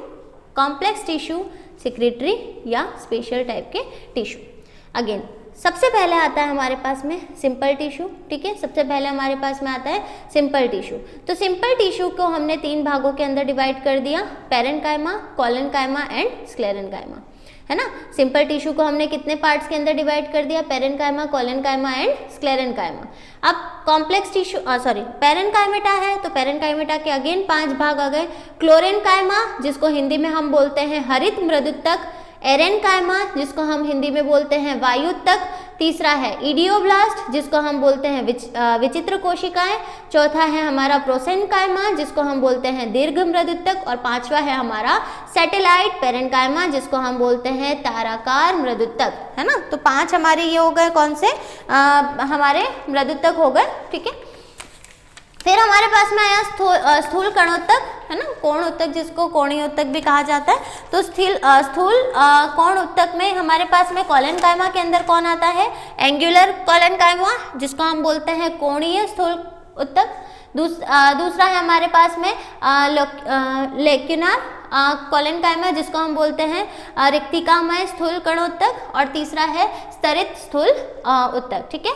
complex tissue, secretary या स्पेशल टाइप के टिश्यू। अगेन सबसे पहले आता है हमारे पास में सिंपल टिश्यू, ठीक है। सबसे पहले हमारे पास में आता है सिंपल टिश्यू। तो सिंपल टिश्यू को हमने तीन भागों के अंदर डिवाइड कर दिया, पेरेनकाइमा, कोलेनकाइमा एंड स्क्लेरेनकाइमा, है ना। सिंपल टिश्यू को हमने कितने पार्ट्स के अंदर डिवाइड कर दिया, पेरेनकाइमा, कोलेनकाइमा एंड स्क्लेरेनकाइमा। अब कॉम्प्लेक्स टिश्यू पेरेनकाइमेटा है तो पेरेनकाइमेटा के अगेन 5 भाग आ गए। क्लोरेनकाइमा जिसको हिंदी में हम बोलते हैं हरित मृदुतक, एरेनकाइमा जिसको हम हिंदी में बोलते हैं वायुतक, तीसरा है इडियोब्लास्ट जिसको हम बोलते हैं विचित्र कोशिकाएं, चौथा है हमारा प्रोसेनकाइमा जिसको हम बोलते हैं दीर्घ मृदुतक और पांचवा है हमारा सैटेलाइट पेरेनकाइमा जिसको हम बोलते हैं ताराकार मृदुतक, है ना। तो 5 हमारे ये हो गए, कौन से हमारे मृदुतक हो गए, ठीक है। फिर हमारे पास में आया स्थूल कणोत्तक, है ना, कोण उत्तक जिसको कोणीय उत्तक भी कहा जाता है। तो स्थूल कोण उत्तक में हमारे पास में कोलेनकाइमा के अंदर कौन आता है, एंगुलर कोलेनकाइमा जिसको हम बोलते हैं कोणीय स्थूल उत्तक। दूसरा है हमारे पास में लेक्यूनार कोलेनकाइमा जिसको हम बोलते हैं रिक्तिकामय स्थूल कणोत्तक और तीसरा है स्तरित स्थूल उत्तक, ठीक है।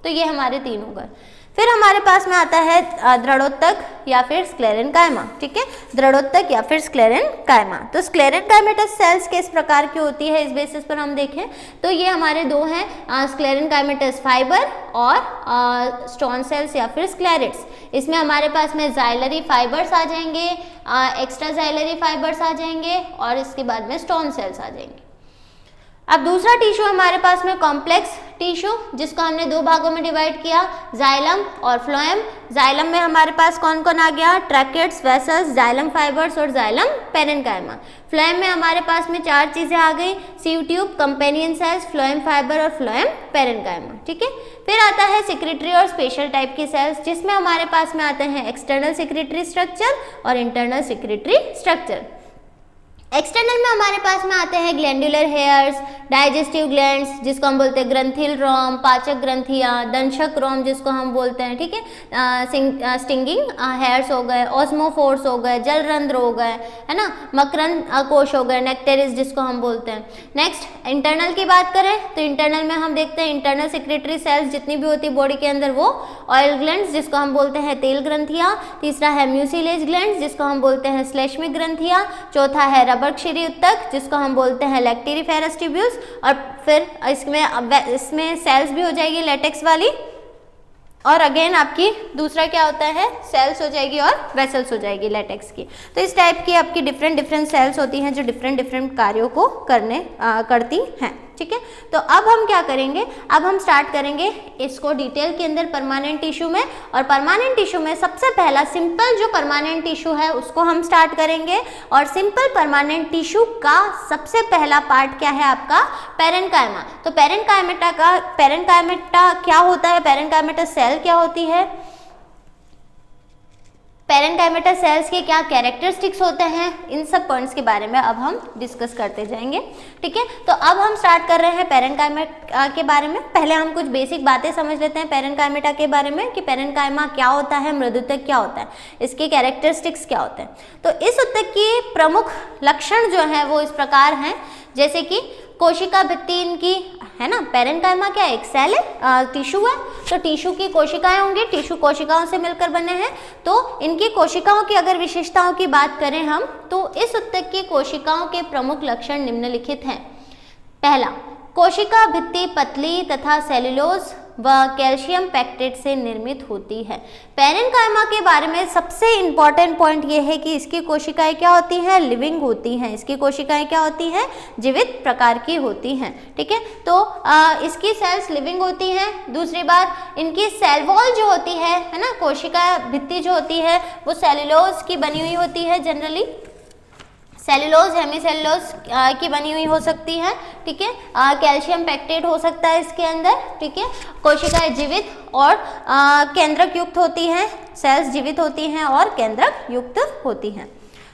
तो ये हमारे 3 हो गए। फिर हमारे पास में आता है दृढ़ोत्तक या फिर स्क्लेरेनकाइमा, ठीक है, दृढ़ोत्तक या फिर स्क्लेरेनकाइमा। तो स्क्लेरेनकाइमेटस सेल्स किस प्रकार की होती है इस बेसिस पर हम देखें तो ये हमारे 2 हैं, स्क्लेरेनकाइमेटस फाइबर और स्टोन सेल्स या फिर स्क्लेरेट्स। इसमें हमारे पास में जाइलरी फाइबर्स आ जाएंगे, एक्स्ट्रा जाइलरी फाइबर्स आ जाएंगे और इसके बाद में स्टोन सेल्स आ जाएंगे। अब दूसरा टिश्यू हमारे पास में कॉम्प्लेक्स टिश्यू जिसको हमने 2 भागों में डिवाइड किया, जाइलम और फ्लोएम। जाइलम में हमारे पास कौन कौन आ गया, ट्रैकेट्स, वेसल्स, जाइलम फाइबर्स और जाइलम पेरेनकाइमा। फ्लोएम में हमारे पास में 4 चीजें आ गई, sieve tube, companion cells, phloem fibre और फ्लोएम पेरेनकाइमा, ठीक है। फिर आता है सेक्रेटरी और स्पेशल टाइप की सेल्स जिसमें हमारे पास में आते हैं एक्सटर्नल सेक्रेटरी स्ट्रक्चर और इंटरनल सेक्रेटरी स्ट्रक्चर। एक्सटर्नल में हमारे पास में आते हैं ग्लैंडुलर हेयर्स, डाइजेस्टिव ग्लैंड्स जिसको हम बोलते हैं ग्रंथिल रोम, पाचक ग्रंथियाँ, दंशक रोम जिसको हम बोलते हैं, ठीक है, स्टिंगिंग हेयर्स हो गए, ऑस्मोफोर्स हो गए, जलरंध्र हो गए, है ना, मकरंद कोश हो गए, नेक्टेरिस जिसको हम बोलते हैं। नेक्स्ट इंटरनल की बात करें तो इंटरनल में हम देखते हैं इंटरनल सेक्रेटरी सेल्स जितनी भी होती है बॉडी के अंदर वो ऑयल ग्लैंड्स जिसको हम बोलते हैं तेल ग्रंथियाँ, तीसरा है म्यूसिलेज ग्लैंड्स जिसको हम बोलते हैं श्लेष्मिक ग्रंथियाँ, चौथा है बर्कक्षीरी उत्तक जिसको हम बोलते हैं लैक्टेरिफेरस ट्यूब्यूल्स और फिर इसमें सेल्स भी हो जाएगी लेटेक्स वाली और अगेन आपकी दूसरा क्या होता है सेल्स हो जाएगी और वेसल्स हो जाएगी लेटेक्स की। तो इस टाइप की आपकी डिफरेंट सेल्स होती हैं जो डिफरेंट कार्यों को करती हैं, ठीक है। तो अब हम क्या करेंगे, अब हम स्टार्ट करेंगे इसको डिटेल के अंदर परमानेंट टिश्यू में और परमानेंट टिश्यू में सबसे पहला सिंपल जो परमानेंट टिश्यू है उसको हम स्टार्ट करेंगे और सिंपल परमानेंट टिश्यू का सबसे पहला पार्ट क्या है आपका पेरेनकाइमा। तो पेरेनकाइमेटा क्या होता है, पेरेनकाइमेटा सेल क्या होती है, पेरेनकाइमेटा सेल्स के क्या कैरेक्टरिस्टिक्स होते हैं, इन सब पॉइंट्स के बारे में अब हम डिस्कस करते जाएंगे, ठीक है। तो अब हम स्टार्ट कर रहे हैं पेरेनकाइमा के बारे में। पहले हम कुछ बेसिक बातें समझ लेते हैं पेरेनकाइमेटा के बारे में कि पेरेनकाइमा क्या होता है, मृदुतक क्या होता है, इसके कैरेक्टरिस्टिक्स क्या होते हैं। तो इस उत्तक की प्रमुख लक्षण जो है वो इस प्रकार हैं, जैसे कि कोशिका भित्ति इनकी है ना, पेरेन्काइमा क्या है, एक सेल है, टिश्यू है, तो टिश्यू की कोशिकाएं होंगी, टिश्यू कोशिकाओं से मिलकर बने हैं। तो इनकी कोशिकाओं की अगर विशेषताओं की बात करें हम, तो इस ऊतक की कोशिकाओं के प्रमुख लक्षण निम्नलिखित हैं। पहला, कोशिका भित्ति पतली तथा सेल्यूलोज व कैल्शियम पैक्टेट से निर्मित होती है। पेरेन्काइमा के बारे में सबसे इंपॉर्टेंट पॉइंट ये है कि इसकी कोशिकाएं क्या होती हैं, लिविंग होती हैं। इसकी कोशिकाएं क्या होती हैं, जीवित प्रकार की होती हैं, ठीक है। तो इसकी सेल्स लिविंग होती हैं। दूसरी बात, इनकी सेल वॉल जो होती है ना, कोशिका भित्ति जो होती है वो सेल्यूलोज की बनी हुई होती है, जनरली सेल्यूलोज, हेमीसेल्यूलोज की बनी हुई हो सकती है, ठीक है। कैल्शियम पैक्टेट हो सकता है इसके अंदर, ठीक है। कोशिकाएं जीवित और केंद्रक युक्त होती हैं, सेल्स जीवित होती हैं और केंद्रक युक्त होती हैं,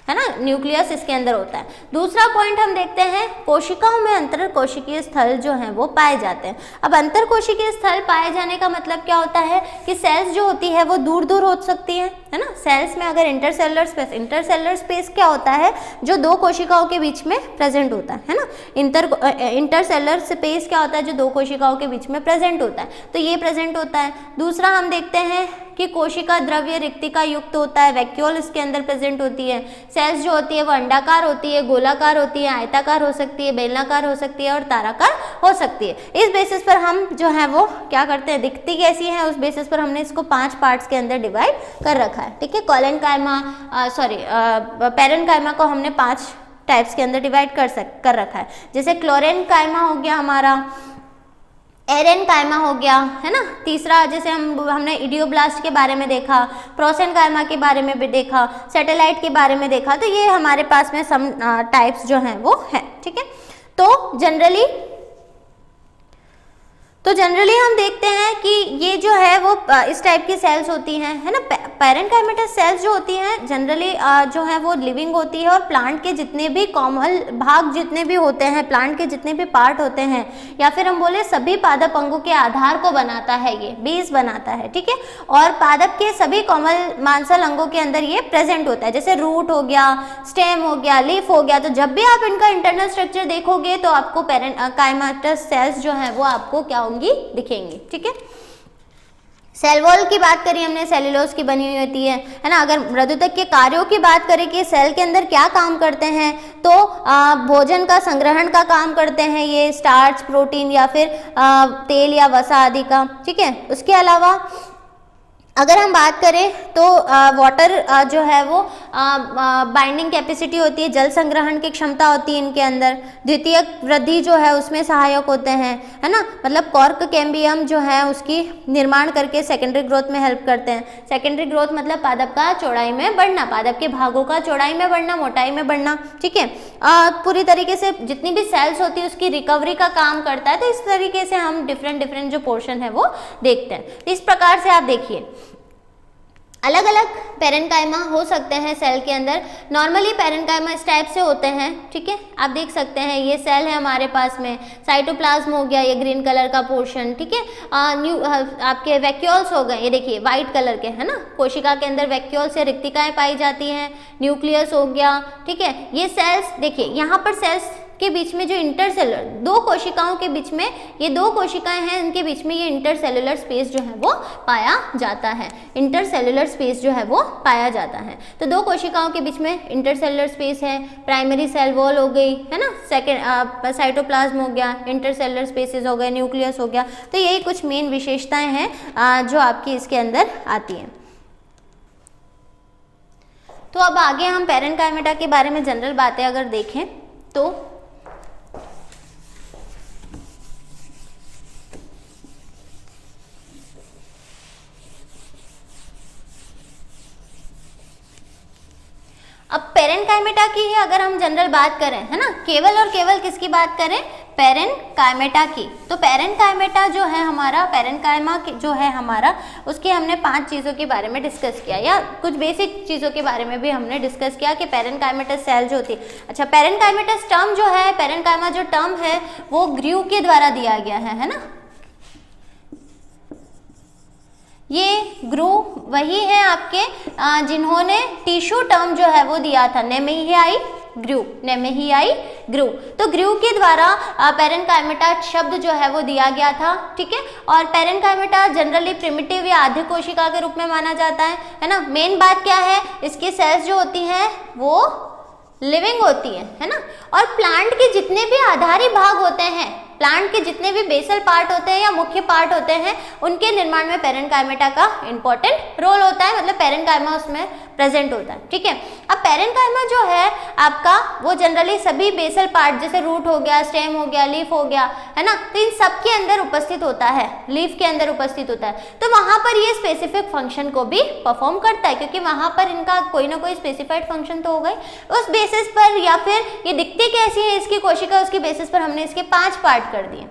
है ना, न्यूक्लियस इसके अंदर होता है। दूसरा पॉइंट हम देखते हैं, कोशिकाओं में अंतर कोशिकीय स्थल जो हैं वो पाए जाते हैं। अब अंतर कोशिकीय स्थल पाए जाने का मतलब क्या होता है कि सेल्स जो होती है वो दूर दूर हो सकती है ना। सेल्स में अगर इंटरसेलुलर स्पेस क्या होता है, जो दो कोशिकाओं के बीच में प्रेजेंट होता है ना। इंटरसेलुलर स्पेस क्या होता है, जो दो कोशिकाओं के बीच में प्रेजेंट होता है, तो ये प्रेजेंट होता है। दूसरा हम देखते हैं कि कोशिका द्रव्य रिक्तिका युक्त होता है, वैक्यूल इसके अंदर प्रेजेंट होती है। सेल्स जो होती है वो अंडाकार होती है, गोलाकार होती है, आयताकार हो सकती है, बेलनाकार हो सकती है और ताराकार हो सकती है। इस बेसिस पर हम जो है वो क्या करते हैं, दिखती कैसी है उस बेसिस पर हमने इसको 5 पार्ट्स के अंदर डिवाइड कर रखा है, ठीक है। पेरेन्काइमा को हमने 5 टाइप्स के अंदर डिवाइड कर रखा है। जैसे क्लोरेन्काइमा हो गया हमारा, एरेन्काइमा हो गया, है ना। तीसरा जैसे हमने इडियोब्लास्ट के बारे में देखा, प्रोसेन्काइमा के बारे में भी देखा, सैटेलाइट के बारे में देखा, तो ये हमारे पास में सम टाइप्स जो हैं वो हैं, ठीक है। तो जनरली हम देखते हैं कि ये जो है वो इस टाइप की सेल्स होती हैं, है ना। पेरेन्काइमेटस सेल्स जो होती हैं जनरली जो है वो लिविंग होती है और प्लांट के जितने भी कॉमन भाग जितने भी होते हैं, प्लांट के जितने भी पार्ट होते हैं, या फिर हम बोले सभी पादप अंगों के आधार को बनाता है, ये बेस बनाता है, ठीक है। और पादप के सभी कॉमन मांसल अंगों के अंदर ये प्रेजेंट होता है, जैसे रूट हो गया, स्टेम हो गया, लीफ हो गया। तो जब भी आप इनका इंटरनल स्ट्रक्चर देखोगे तो आपको पेरेन्काइमेटस सेल्स जो है वो आपको क्या दिखेंगी, ठीक है। सेल वॉल की बात करी हमने, सेल्यूलोज की बनी हुई होती है ना। अगर मृदुतक के कार्यों की बात करें कि सेल के अंदर क्या काम करते हैं, तो भोजन का संग्रहण का काम करते हैं ये, स्टार्च, प्रोटीन या फिर तेल या वसा आदि का, ठीक है। उसके अलावा अगर हम बात करें तो वाटर जो है वो बाइंडिंग कैपेसिटी होती है, जल संग्रहण की क्षमता होती है इनके अंदर। द्वितीय वृद्धि जो है उसमें सहायक होते हैं, है ना। मतलब कॉर्क कैम्बियम जो है उसकी निर्माण करके सेकेंडरी ग्रोथ में हेल्प करते हैं। सेकेंडरी ग्रोथ मतलब पादप का चौड़ाई में बढ़ना, पादप के भागों का चौड़ाई में बढ़ना, मोटाई में बढ़ना, ठीक है। पूरी तरीके से जितनी भी सेल्स होती है उसकी रिकवरी का काम करता है। तो इस तरीके से हम डिफरेंट जो पोर्शन है वो देखते हैं। इस प्रकार से आप देखिए अलग अलग पेरेन्काइमा हो सकते हैं सेल के अंदर। नॉर्मली पेरेन्काइमा इस टाइप से होते हैं, ठीक है। आप देख सकते हैं ये सेल है हमारे पास में, साइटोप्लाज्म हो गया ये ग्रीन कलर का पोर्शन, ठीक है। आपके वैक्यूल्स हो गए, ये देखिए वाइट कलर के, है ना। कोशिका के अंदर वैक्यूल से रिक्तिकाएं पाई जाती हैं। न्यूक्लियस हो गया, ठीक है। ये सेल्स देखिए, यहाँ पर सेल्स के बीच में जो इंटरसेलुलर दो कोशिकाओं के बीच में, ये दो कोशिकाएं हैं, इनके बीच में ये इंटरसेलुलर स्पेस जो है वो पाया जाता है। इंटरसेलुलर स्पेस जो है वो पाया जाता है। तो दो कोशिकाओं के बीच में इंटरसेलुलर स्पेस है। प्राइमरी सेल वॉल हो गई, है ना, सेकेंड साइटोप्लाज्म हो गया, इंटरसेलुलर स्पेसेस हो गए, न्यूक्लियस हो गया। तो यही कुछ मेन विशेषताएं हैं जो आपकी इसके अंदर आती हैं। तो अब आगे हम पेरेन्काइमेटा के बारे में जनरल बातें अगर देखें तो अब पेरेन्काइमेटा की ही अगर हम जनरल बात करें, है ना, केवल और केवल किसकी बात करें, पेरेन्काइमेटा की। तो पेरेन्काइमेटा जो है हमारा, पेरेन्काइमा जो है हमारा, उसके हमने 5 चीज़ों के बारे में डिस्कस किया, या कुछ बेसिक चीज़ों के बारे में भी हमने डिस्कस किया कि पेरेन्काइमेटस सेल जो होती है। अच्छा, पेरेन्काइमेटस टर्म जो है, पेरेन्काइमा जो टर्म है वो ग्रू के द्वारा दिया गया है ना। ये ग्रू वही है आपके जिन्होंने टिश्यू टर्म जो है वो दिया था, नेमेहियाई ग्रू, नेमेहियाई ग्रू। तो ग्रू के द्वारा पेरेन्काइमेटा शब्द जो है वो दिया गया था, ठीक है। और पेरेन्काइमेटा जनरली प्रिमिटिव या आधे कोशिका के रूप में माना जाता है ना। मेन बात क्या है, इसकी सेल्स जो होती हैं वो लिविंग होती है ना। और प्लांट के जितने भी आधारी भाग होते हैं, प्लांट के जितने भी बेसल पार्ट होते हैं या मुख्य पार्ट होते हैं, उनके निर्माण में पेरेन्काइमेटा का इंपॉर्टेंट रोल होता है, मतलब पेरेन्काइमा उसमें प्रेजेंट होता है, ठीक है। अब पेरेन्काइमा जो है आपका वो जनरली सभी बेसल पार्ट जैसे रूट हो गया, स्टेम हो गया, लीफ हो गया, है ना, तो इन सब के अंदर उपस्थित होता है, लीफ के अंदर उपस्थित होता है। तो वहां पर ये स्पेसिफिक फंक्शन को भी परफॉर्म करता है, क्योंकि वहां पर इनका कोई ना कोई स्पेसिफाइड फंक्शन तो हो गई। उस बेसिस पर या फिर ये दिखती कैसी है इसकी कोशिका, उसकी बेसिस पर हमने इसके 5 पार्ट कर दिए,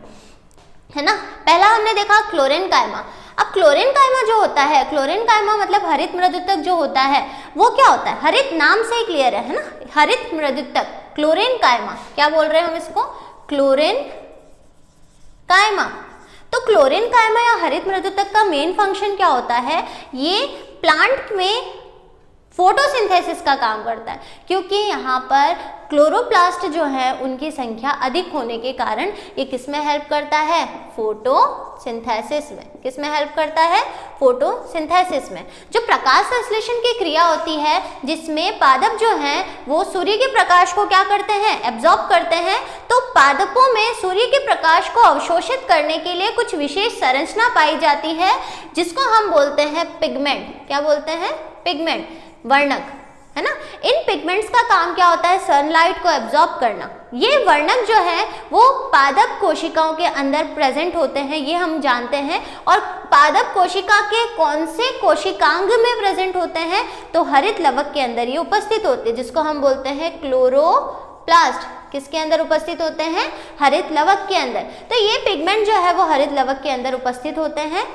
है ना। पहला हमने देखा क्लोरेन्काइमा। अब क्लोरेन्काइमा जो होता है, क्लोरेन्काइमा मतलब हरित मृदुतक जो होता है वो क्या होता है, हरित नाम से ही क्लियर है ना, हरित मृदुतक क्लोरेन्काइमा। क्या बोल रहे हैं हम इसको, क्लोरेन्काइमा। तो क्लोरेन्काइमा या हरित मृदुतक का मेन फंक्शन क्या होता है, ये प्लांट में फोटोसिंथेसिस का काम करता है, क्योंकि यहाँ पर क्लोरोप्लास्ट जो है उनकी संख्या अधिक होने के कारण ये किसमें हेल्प करता है, फोटोसिंथेसिस में। किसमें हेल्प करता है, फोटोसिंथेसिस में। जो प्रकाश संश्लेषण की क्रिया होती है जिसमें पादप जो हैं वो सूर्य के प्रकाश को क्या करते हैं, एब्जॉर्ब करते हैं, तो पादपों में सूर्य के प्रकाश को अवशोषित करने के लिए कुछ विशेष संरचना पाई जाती है जिसको हम बोलते हैं पिगमेंट। क्या बोलते हैं, पिगमेंट, वर्णक, है ना। इन पिगमेंट्स का काम क्या होता है, सनलाइट को एब्जॉर्ब करना। ये वर्णक जो है वो पादप कोशिकाओं के अंदर प्रेजेंट होते हैं, ये हम जानते हैं। और पादप कोशिका के कौन से कोशिकांग में प्रेजेंट होते हैं, तो हरित लवक के अंदर ये उपस्थित होते हैं, जिसको हम बोलते हैं क्लोरोप्लास्ट। किसके अंदर उपस्थित होते हैं, हरित लवक के अंदर। तो ये पिगमेंट जो है वो हरित लवक के अंदर उपस्थित होते हैं,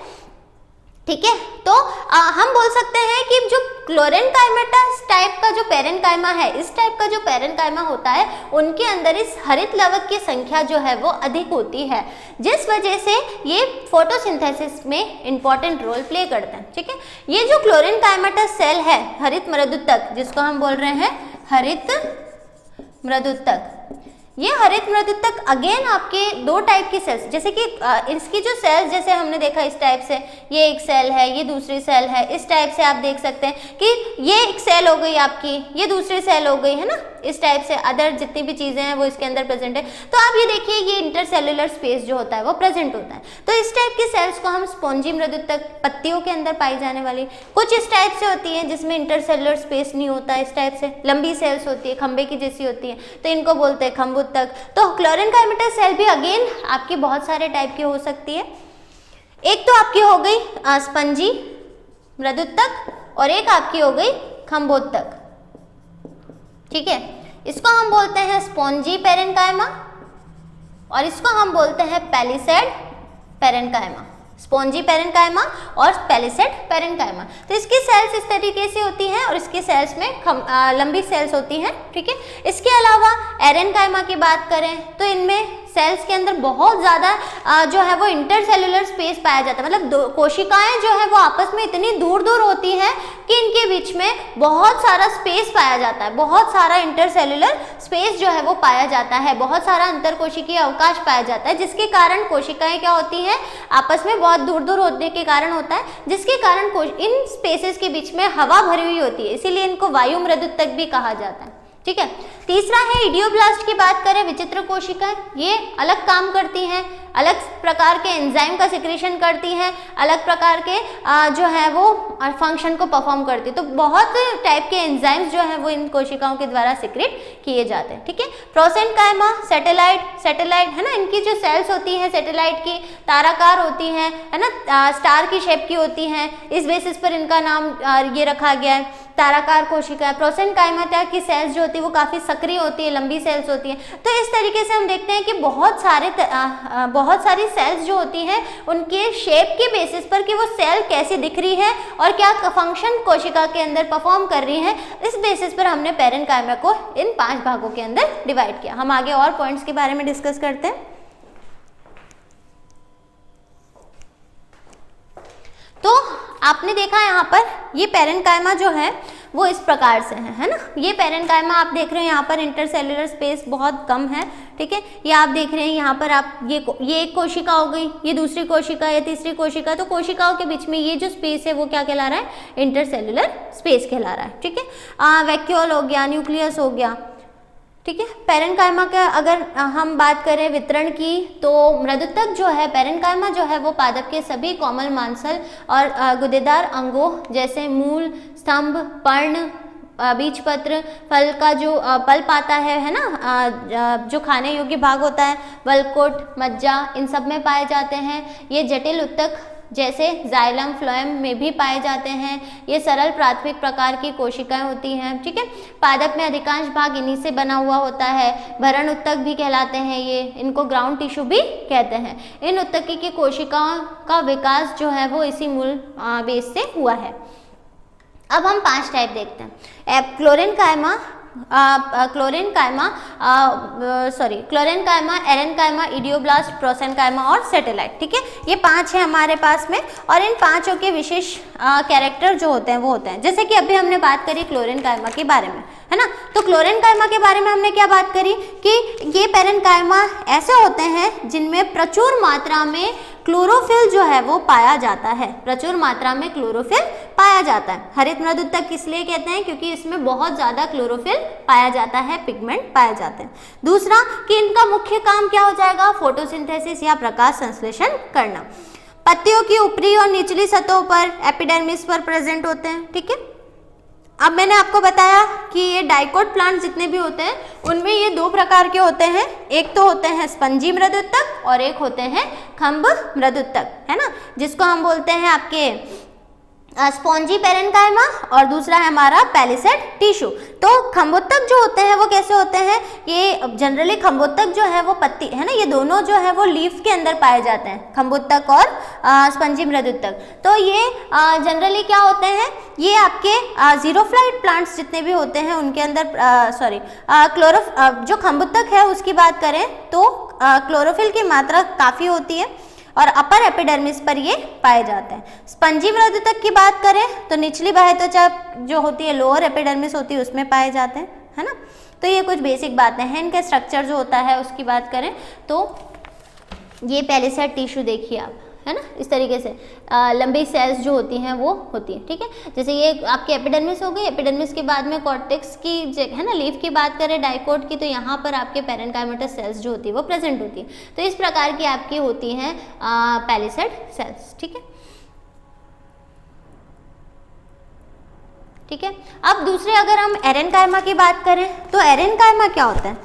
ठीक है। तो हम बोल सकते हैं कि जो क्लोरेन्काइमेटा टाइप का जो पेरेन्काइमा है, इस टाइप का जो पेरेन्काइमा होता है उनके अंदर इस हरित लवक की संख्या जो है वो अधिक होती है, जिस वजह से ये फोटोसिंथेसिस में इंपॉर्टेंट रोल प्ले करते हैं, ठीक है। ये जो क्लोरेन्काइमेटा सेल है, हरित मृदुतक, जिसको हम बोल रहे हैं हरित मृदुतक, ये हरित मृदुतक अगेन आपके 2 टाइप की सेल्स, जैसे कि इसकी जो सेल्स जैसे हमने देखा इस टाइप से, ये एक सेल है, ये दूसरी सेल है, इस टाइप से आप देख सकते हैं कि ये एक सेल हो गई आपकी, ये दूसरी सेल हो गई, है ना। इस टाइप से अदर जितनी भी चीज़ें हैं वो इसके अंदर प्रेजेंट है। तो आप ये देखिए ये इंटरसेल्युलर स्पेस जो होता है वो प्रेजेंट होता है। तो इस टाइप की सेल्स को हम स्पॉन्जी मृदुतक, पत्तियों के अंदर पाई जाने वाली, कुछ इस टाइप से होती है जिसमें इंटरसेल्युलर स्पेस नहीं होता, इस टाइप से लंबी सेल्स होती है, खंबे की जैसी होती है, तो इनको बोलते हैं खंबुतक। तो क्लोरेन्काइमेटा सेल भी अगेन आपकी बहुत सारे टाइप की हो सकती है। एक तो आपकी हो गई स्पंजी मृदुतक और एक आपकी हो गई खंबोतक, ठीक है। इसको हम बोलते हैं स्पॉन्जी पेरेन्काइमा और इसको हम बोलते हैं पैलिसेड पेरेन्काइमा। स्पॉन्जी पेरेन्काइमा और पैलिसेड पेरेन्काइमा। तो इसकी सेल्स इस तरीके से होती हैं और इसकी सेल्स में लंबी सेल्स होती हैं, ठीक है। इसके अलावा एरेन्काइमा की बात करें तो इनमें सेल्स के अंदर बहुत ज़्यादा जो है वो इंटरसेल्युलर स्पेस पाया जाता है, मतलब कोशिकाएं जो है वो आपस में इतनी दूर दूर होती हैं कि इनके बीच में बहुत सारा स्पेस पाया जाता है, बहुत सारा इंटरसेल्युलर स्पेस जो है वो पाया जाता है, बहुत सारा अंतरकोशिकीय अवकाश पाया जाता है, जिसके कारण कोशिकाएं क्या होती हैं, आपस में बहुत दूर दूर होने के कारण होता है, जिसके कारण इन स्पेसेस के बीच में हवा भरी हुई होती है, इसीलिए इनको वायु मृदुतक भी कहा जाता है, ठीक है। तीसरा है इडियोब्लास्ट की बात करें, विचित्र कोशिकाएं, ये अलग काम करती हैं, अलग प्रकार के एंजाइम का सिक्रेशन करती हैं, अलग प्रकार के जो है वो फंक्शन को परफॉर्म करती है। तो बहुत टाइप के एंजाइम्स जो है वो इन कोशिकाओं के द्वारा सिक्रेट किए जाते हैं, ठीक है। प्रोसेनकाइमा सैटेलाइट है ना, इनकी जो सेल्स होती हैं सैटेलाइट की ताराकार होती हैं, है ना, स्टार की शेप की होती हैं, इस बेसिस पर इनका नाम ये रखा गया है, ताराकार कोशिका। प्रोसेनकाइमा की सेल्स जो होती है वो काफ़ी सक्रिय होती है, लंबी सेल्स होती है। तो इस तरीके से हम देखते हैं कि बहुत सारी सेल्स जो होती हैं उनके शेप के बेसिस पर कि वो सेल कैसी दिख रही है और क्या फंक्शन कोशिका के अंदर परफॉर्म कर रही है, इस बेसिस पर हमने पेरेन्काइमा को इन 5 भागों के अंदर डिवाइड किया। हम आगे और पॉइंट्स के बारे में डिस्कस करते हैं। तो आपने देखा यहाँ पर ये पेरेन्काइमा जो है वो इस प्रकार से है ना। ये पेरेन्काइमा आप देख रहे हैं यहाँ पर इंटरसेल्युलर स्पेस बहुत कम है, ठीक है। ये आप देख रहे हैं यहाँ पर आप ये एक कोशिका हो गई, ये दूसरी कोशिका, ये तीसरी कोशिका, तो कोशिकाओं के बीच में ये जो स्पेस है वो क्या कहला रहा है, इंटरसेल्युलर स्पेस कहला रहा है, ठीक है। वैक्यूल हो गया, न्यूक्लियस हो गया, ठीक है। पेरेन्काइमा का अगर हम बात करें वितरण की, तो मृदुतक जो है पेरेन्काइमा जो है वो पादप के सभी कोमल मांसल और गुदेदार अंगों जैसे मूल, स्तंभ, पर्ण, बीजपत्र, फल का जो पल्प आता है ना, जो खाने योग्य भाग होता है, वलकोट, मज्जा, इन सब में पाए जाते हैं। ये जटिल उत्तक जैसे जाइलम, फ्लोएम में भी पाए जाते हैं। ये सरल प्राथमिक प्रकार की कोशिकाएं होती हैं, ठीक है। पादप में अधिकांश भाग इन्हीं से बना हुआ होता है। भरण उत्तक भी कहलाते हैं ये, इनको ग्राउंड टिश्यू भी कहते हैं। इन उत्तकी की कोशिकाओं का विकास जो है वो इसी मूल बेस से हुआ है। अब हम 5 टाइप देखते हैं। क्लोरेन्काइमा, एरेन्काइमा, इडियोब्लास्ट, प्रोसेन्काइमा और सैटेलाइट, ठीक है। ये 5 है हमारे पास में, और इन 5 के विशेष कैरेक्टर जो होते हैं वो होते हैं, जैसे कि अभी हमने बात करी क्लोरेन्काइमा के बारे में, है ना। तो क्लोरेन्काइमा के बारे में हमने क्या बात करी कि ये पेरेन्काइमा ऐसे होते हैं जिनमें प्रचुर मात्रा में क्लोरोफिल जो है वो पाया जाता है, प्रचुर मात्रा में क्लोरोफिल पाया जाता है। हरित मृदुतक किसलिए कहते हैं, क्योंकि इसमें बहुत ज़्यादा क्लोरोफिल पाया जाता है, पिगमेंट पाए जाते हैं। दूसरा कि इनका मुख्य काम क्या हो जाएगा, फोटोसिंथेसिस या प्रकाश संश्लेषण करना। पत्तियों की ऊपरी और निचली सतहों पर एपिडर्मिस पर प्रेजेंट होते हैं, ठीक है। अब मैंने आपको बताया कि ये डाइकोट प्लांट जितने भी होते हैं उनमें ये 2 प्रकार के होते हैं, एक तो होते हैं स्पंजी मृदुतक और एक होते हैं खंभ मृदुतक, है ना, जिसको हम बोलते हैं आपके स्पॉन्जी पेरेन्काइमा, और दूसरा है हमारा पैलिसेड टिश्यू। तो खंभोत्तक जो होते हैं वो कैसे होते हैं, ये जनरली खंभोत्तक जो है वो पत्ती है ना, ये दोनों जो है वो लीफ के अंदर पाए जाते हैं, खंभोत्तक और स्पंजी मृदुतक। तो ये जनरली क्या होते हैं, ये आपके जीरोफ्लाइट प्लांट्स जितने भी होते हैं उनके अंदर जो खंभोत्तक है उसकी बात करें तो क्लोरोफिल की मात्रा काफ़ी होती है और अपर एपिडर्मिस पर ये पाए जाते हैं। स्पंजी मृदुतक की बात करें तो निचली बाह्यत्वचा जो होती है, लोअर एपिडर्मिस होती है, उसमें पाए जाते हैं, है ना। तो ये कुछ बेसिक बातें हैं। इनका स्ट्रक्चर जो होता है उसकी बात करें तो ये पैलिसेड टिश्यू देखिए आप, है ना, इस तरीके से लंबी सेल्स जो होती हैं वो होती है, ठीक है। जैसे ये आपकी एपिडर्मिस हो गई, एपिडर्मिस के बाद में कॉर्टेक्स की है ना, लीफ की बात करें डाइकोट की, तो यहाँ पर आपके पेरेन्काइमेटस सेल्स जो होती है वो प्रेजेंट होती है। तो इस प्रकार की आपकी होती हैं पैलिसेड सेल्स, ठीक है, ठीक है। अब दूसरे अगर हम एरेन्काइमा की बात करें तो एरेन्काइमा क्या होता है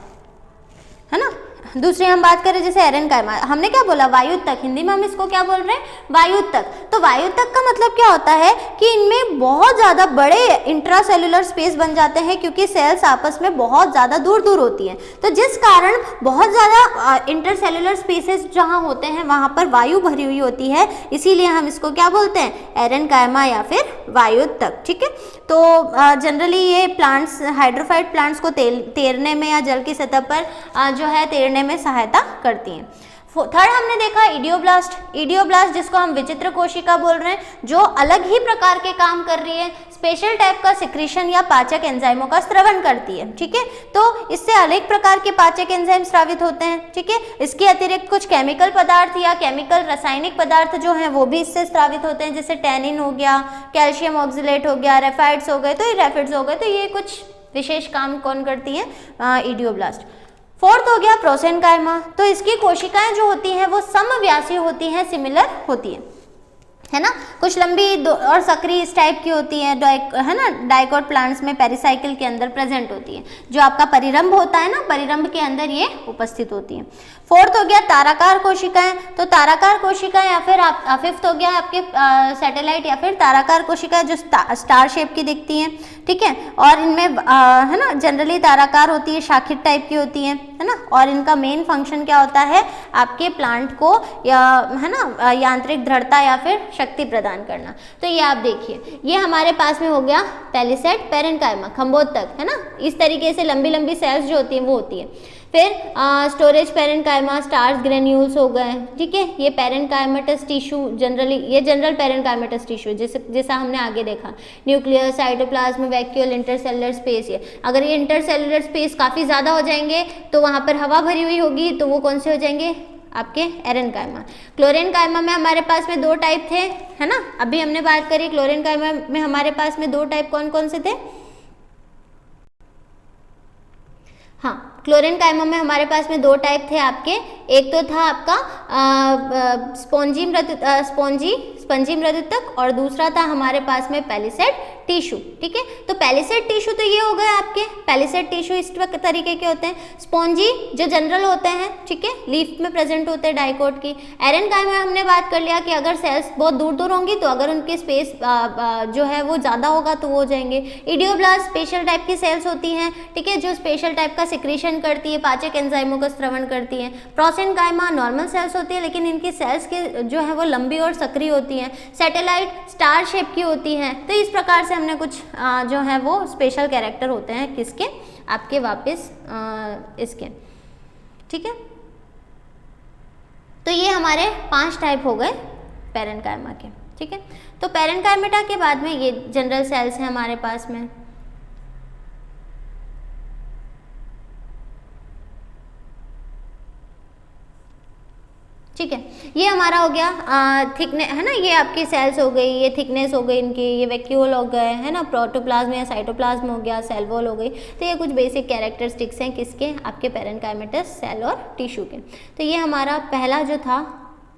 ना। दूसरी हम बात करें जैसे एरेन्काइमा, हमने क्या बोला, वायुत्तक, हिंदी में हम इसको क्या बोल रहे हैं, वायुत्तक। तो वायुत्तक का मतलब क्या होता है कि इनमें बहुत ज़्यादा बड़े इंट्रासेल्युलर स्पेस बन जाते हैं, क्योंकि सेल्स आपस में बहुत ज़्यादा दूर दूर होती हैं, तो जिस कारण बहुत ज़्यादा इंटरसेल्युलर स्पेसेस जहाँ होते हैं वहाँ पर वायु भरी हुई होती है, इसीलिए हम इसको क्या बोलते हैं, एरेन्काइमा या फिर वायुत्तक, ठीक है। तो जनरली ये प्लांट्स, हाइड्रोफाइट प्लांट्स को तैरने में या जल की सतह पर जो है तैरने में सहायता करती हैं। थर्ड हमने देखा इडियोब्लास्ट, इडियोब्लास्ट जिसको हम विचित्र कोशिका बोल रहे हैं, जो अलग ही प्रकार के काम कर रही है, स्पेशल टाइप का सिक्रीशन या पाचक एंजाइमों का स्रवण करती है, ठीक है। तो इससे अनेक प्रकार के पाचक एंजाइम स्रावित होते हैं, ठीक है। इसके अतिरिक्त कुछ केमिकल पदार्थ या केमिकल रासायनिक पदार्थ जो हैं वो भी इससे स्रावित होते हैं, जैसे टैनिन हो गया, कैल्शियम ऑक्सिलेट हो गया, रेफाइड्स हो गए, तो ये रेफिड्स हो गए, तो ये कुछ विशेष काम कौन करती है, इडियोब्लास्ट। फोर्थ हो गया प्रोसेन्काइमा, तो इसकी कोशिकाएं जो होती हैं वो समव्यासी होती हैं, सिमिलर होती है ना, कुछ लंबी और सक्रिय इस टाइप की होती है, है ना, डाइकोट प्लांट्स में पेरिसाइकिल के अंदर प्रेजेंट होती है, जो आपका परिरंभ होता है ना, परिरंभ के अंदर ये उपस्थित होती है। फोर्थ हो गया ताराकार कोशिकाएं, तो ताराकार कोशिकाएं या फिर फिफ्थ हो गया आपके सैटेलाइट या फिर ताराकार कोशिकाएं जो स्टार शेप की दिखती हैं, ठीक है। और इनमें है ना जनरली ताराकार होती है, शाखित टाइप की होती है ना, और इनका मेन फंक्शन क्या होता है, आपके प्लांट को है ना यांत्रिक दृढ़ता या फिर शक्ति प्रदान करना। तो ये आप देखिए, ये हमारे पास में हो गया पैलिसेड पेरेन्काइमा, खंभोत्तक, है ना, इस तरीके से लंबी लंबी सेल्स जो होती हैं वो होती है। फिर स्टोरेज पेरेन्काइमा, स्टार्च ग्रेन्यूल्स हो गए, ठीक है। ये पेरेन्काइमेटस टिश्यू जनरली, ये जनरल पेरेन्काइमेटस टिश्यू जैसा हमने आगे देखा। Nucleus, cytoplasm, vacuole, intercellular space. ये अगर ये इंटरसेलुलर स्पेस काफ़ी ज़्यादा हो जाएंगे तो वहाँ पर हवा भरी हुई होगी, तो वो कौन से हो जाएंगे आपके एरेनकाइमा। क्लोरेनकाइमा में हमारे पास में 2 टाइप थे, है ना। अभी हमने बात करी क्लोरेनकाइमा में हमारे पास में 2 टाइप कौन कौन से थे। हाँ, क्लोरेनकाइमा में हमारे पास में 2 टाइप थे आपके। एक तो था आपका स्पंजी मृदुतक और दूसरा था हमारे पास में पैलिसेड टिश्यू, ठीक है। तो पैलिसेड टिश्यू तो ये हो गए आपके, पैलिसेड टिश्यू इस तरीके के होते हैं। स्पॉन्जी जो जनरल होते हैं, ठीक है, लीफ में प्रेजेंट होते हैं डाइकोट की। एरेनकाइमा हमने बात कर लिया कि अगर सेल्स बहुत दूर दूर होंगी तो अगर उनकी स्पेस जो है वो ज़्यादा होगा तो वो हो जाएंगे। इडियोब्लास्ट स्पेशल टाइप की सेल्स होती हैं, ठीक है, जो स्पेशल टाइप का सिक्रीशन करती है, पाचक एंजाइमों का स्रवण करती हैं। प्रोसेनकाइमा नॉर्मल सेल्स होती है लेकिन इनकी सेल्स के जो है वो लंबी और सक्रिय होती हैं। सैटेलाइट स्टार शेप की होती हैं। तो इस प्रकार से हमने कुछ जो है वो स्पेशल कैरेक्टर होते हैं किसके, आपके वापस इसके, ठीक है। तो ये हमारे 5 टाइप हो गए पेरेन्काइमा के, ठीक है। तो पेरेन्काइमेटा के बाद में ये जनरल सेल्स हैं हमारे पास में, ठीक है। ये हमारा हो गया थिकनेस, है ना, ये आपकी सेल्स हो गई, ये थिकनेस हो गई इनकी, ये वैक्यूल हो गए, है ना, प्रोटोप्लाज्म या साइटोप्लाज्म हो गया, सेल वॉल हो गई। तो ये कुछ बेसिक कैरेक्टरिस्टिक्स हैं किसके, आपके पेरेन्काइमेटस सेल और टिश्यू के। तो ये हमारा पहला जो था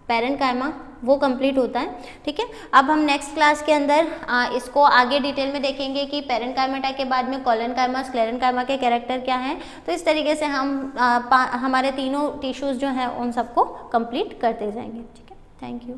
पेरेन्काइमा वो कंप्लीट होता है, ठीक है। अब हम नेक्स्ट क्लास के अंदर इसको आगे डिटेल में देखेंगे कि पेरेन्काइमेटा के बाद में कोलेनकाइमा, स्क्लेरेनकाइमा के कैरेक्टर क्या हैं। तो इस तरीके से हम हमारे तीनों टिश्यूज़ जो हैं उन सबको कंप्लीट करते जाएंगे, ठीक है। Thank you.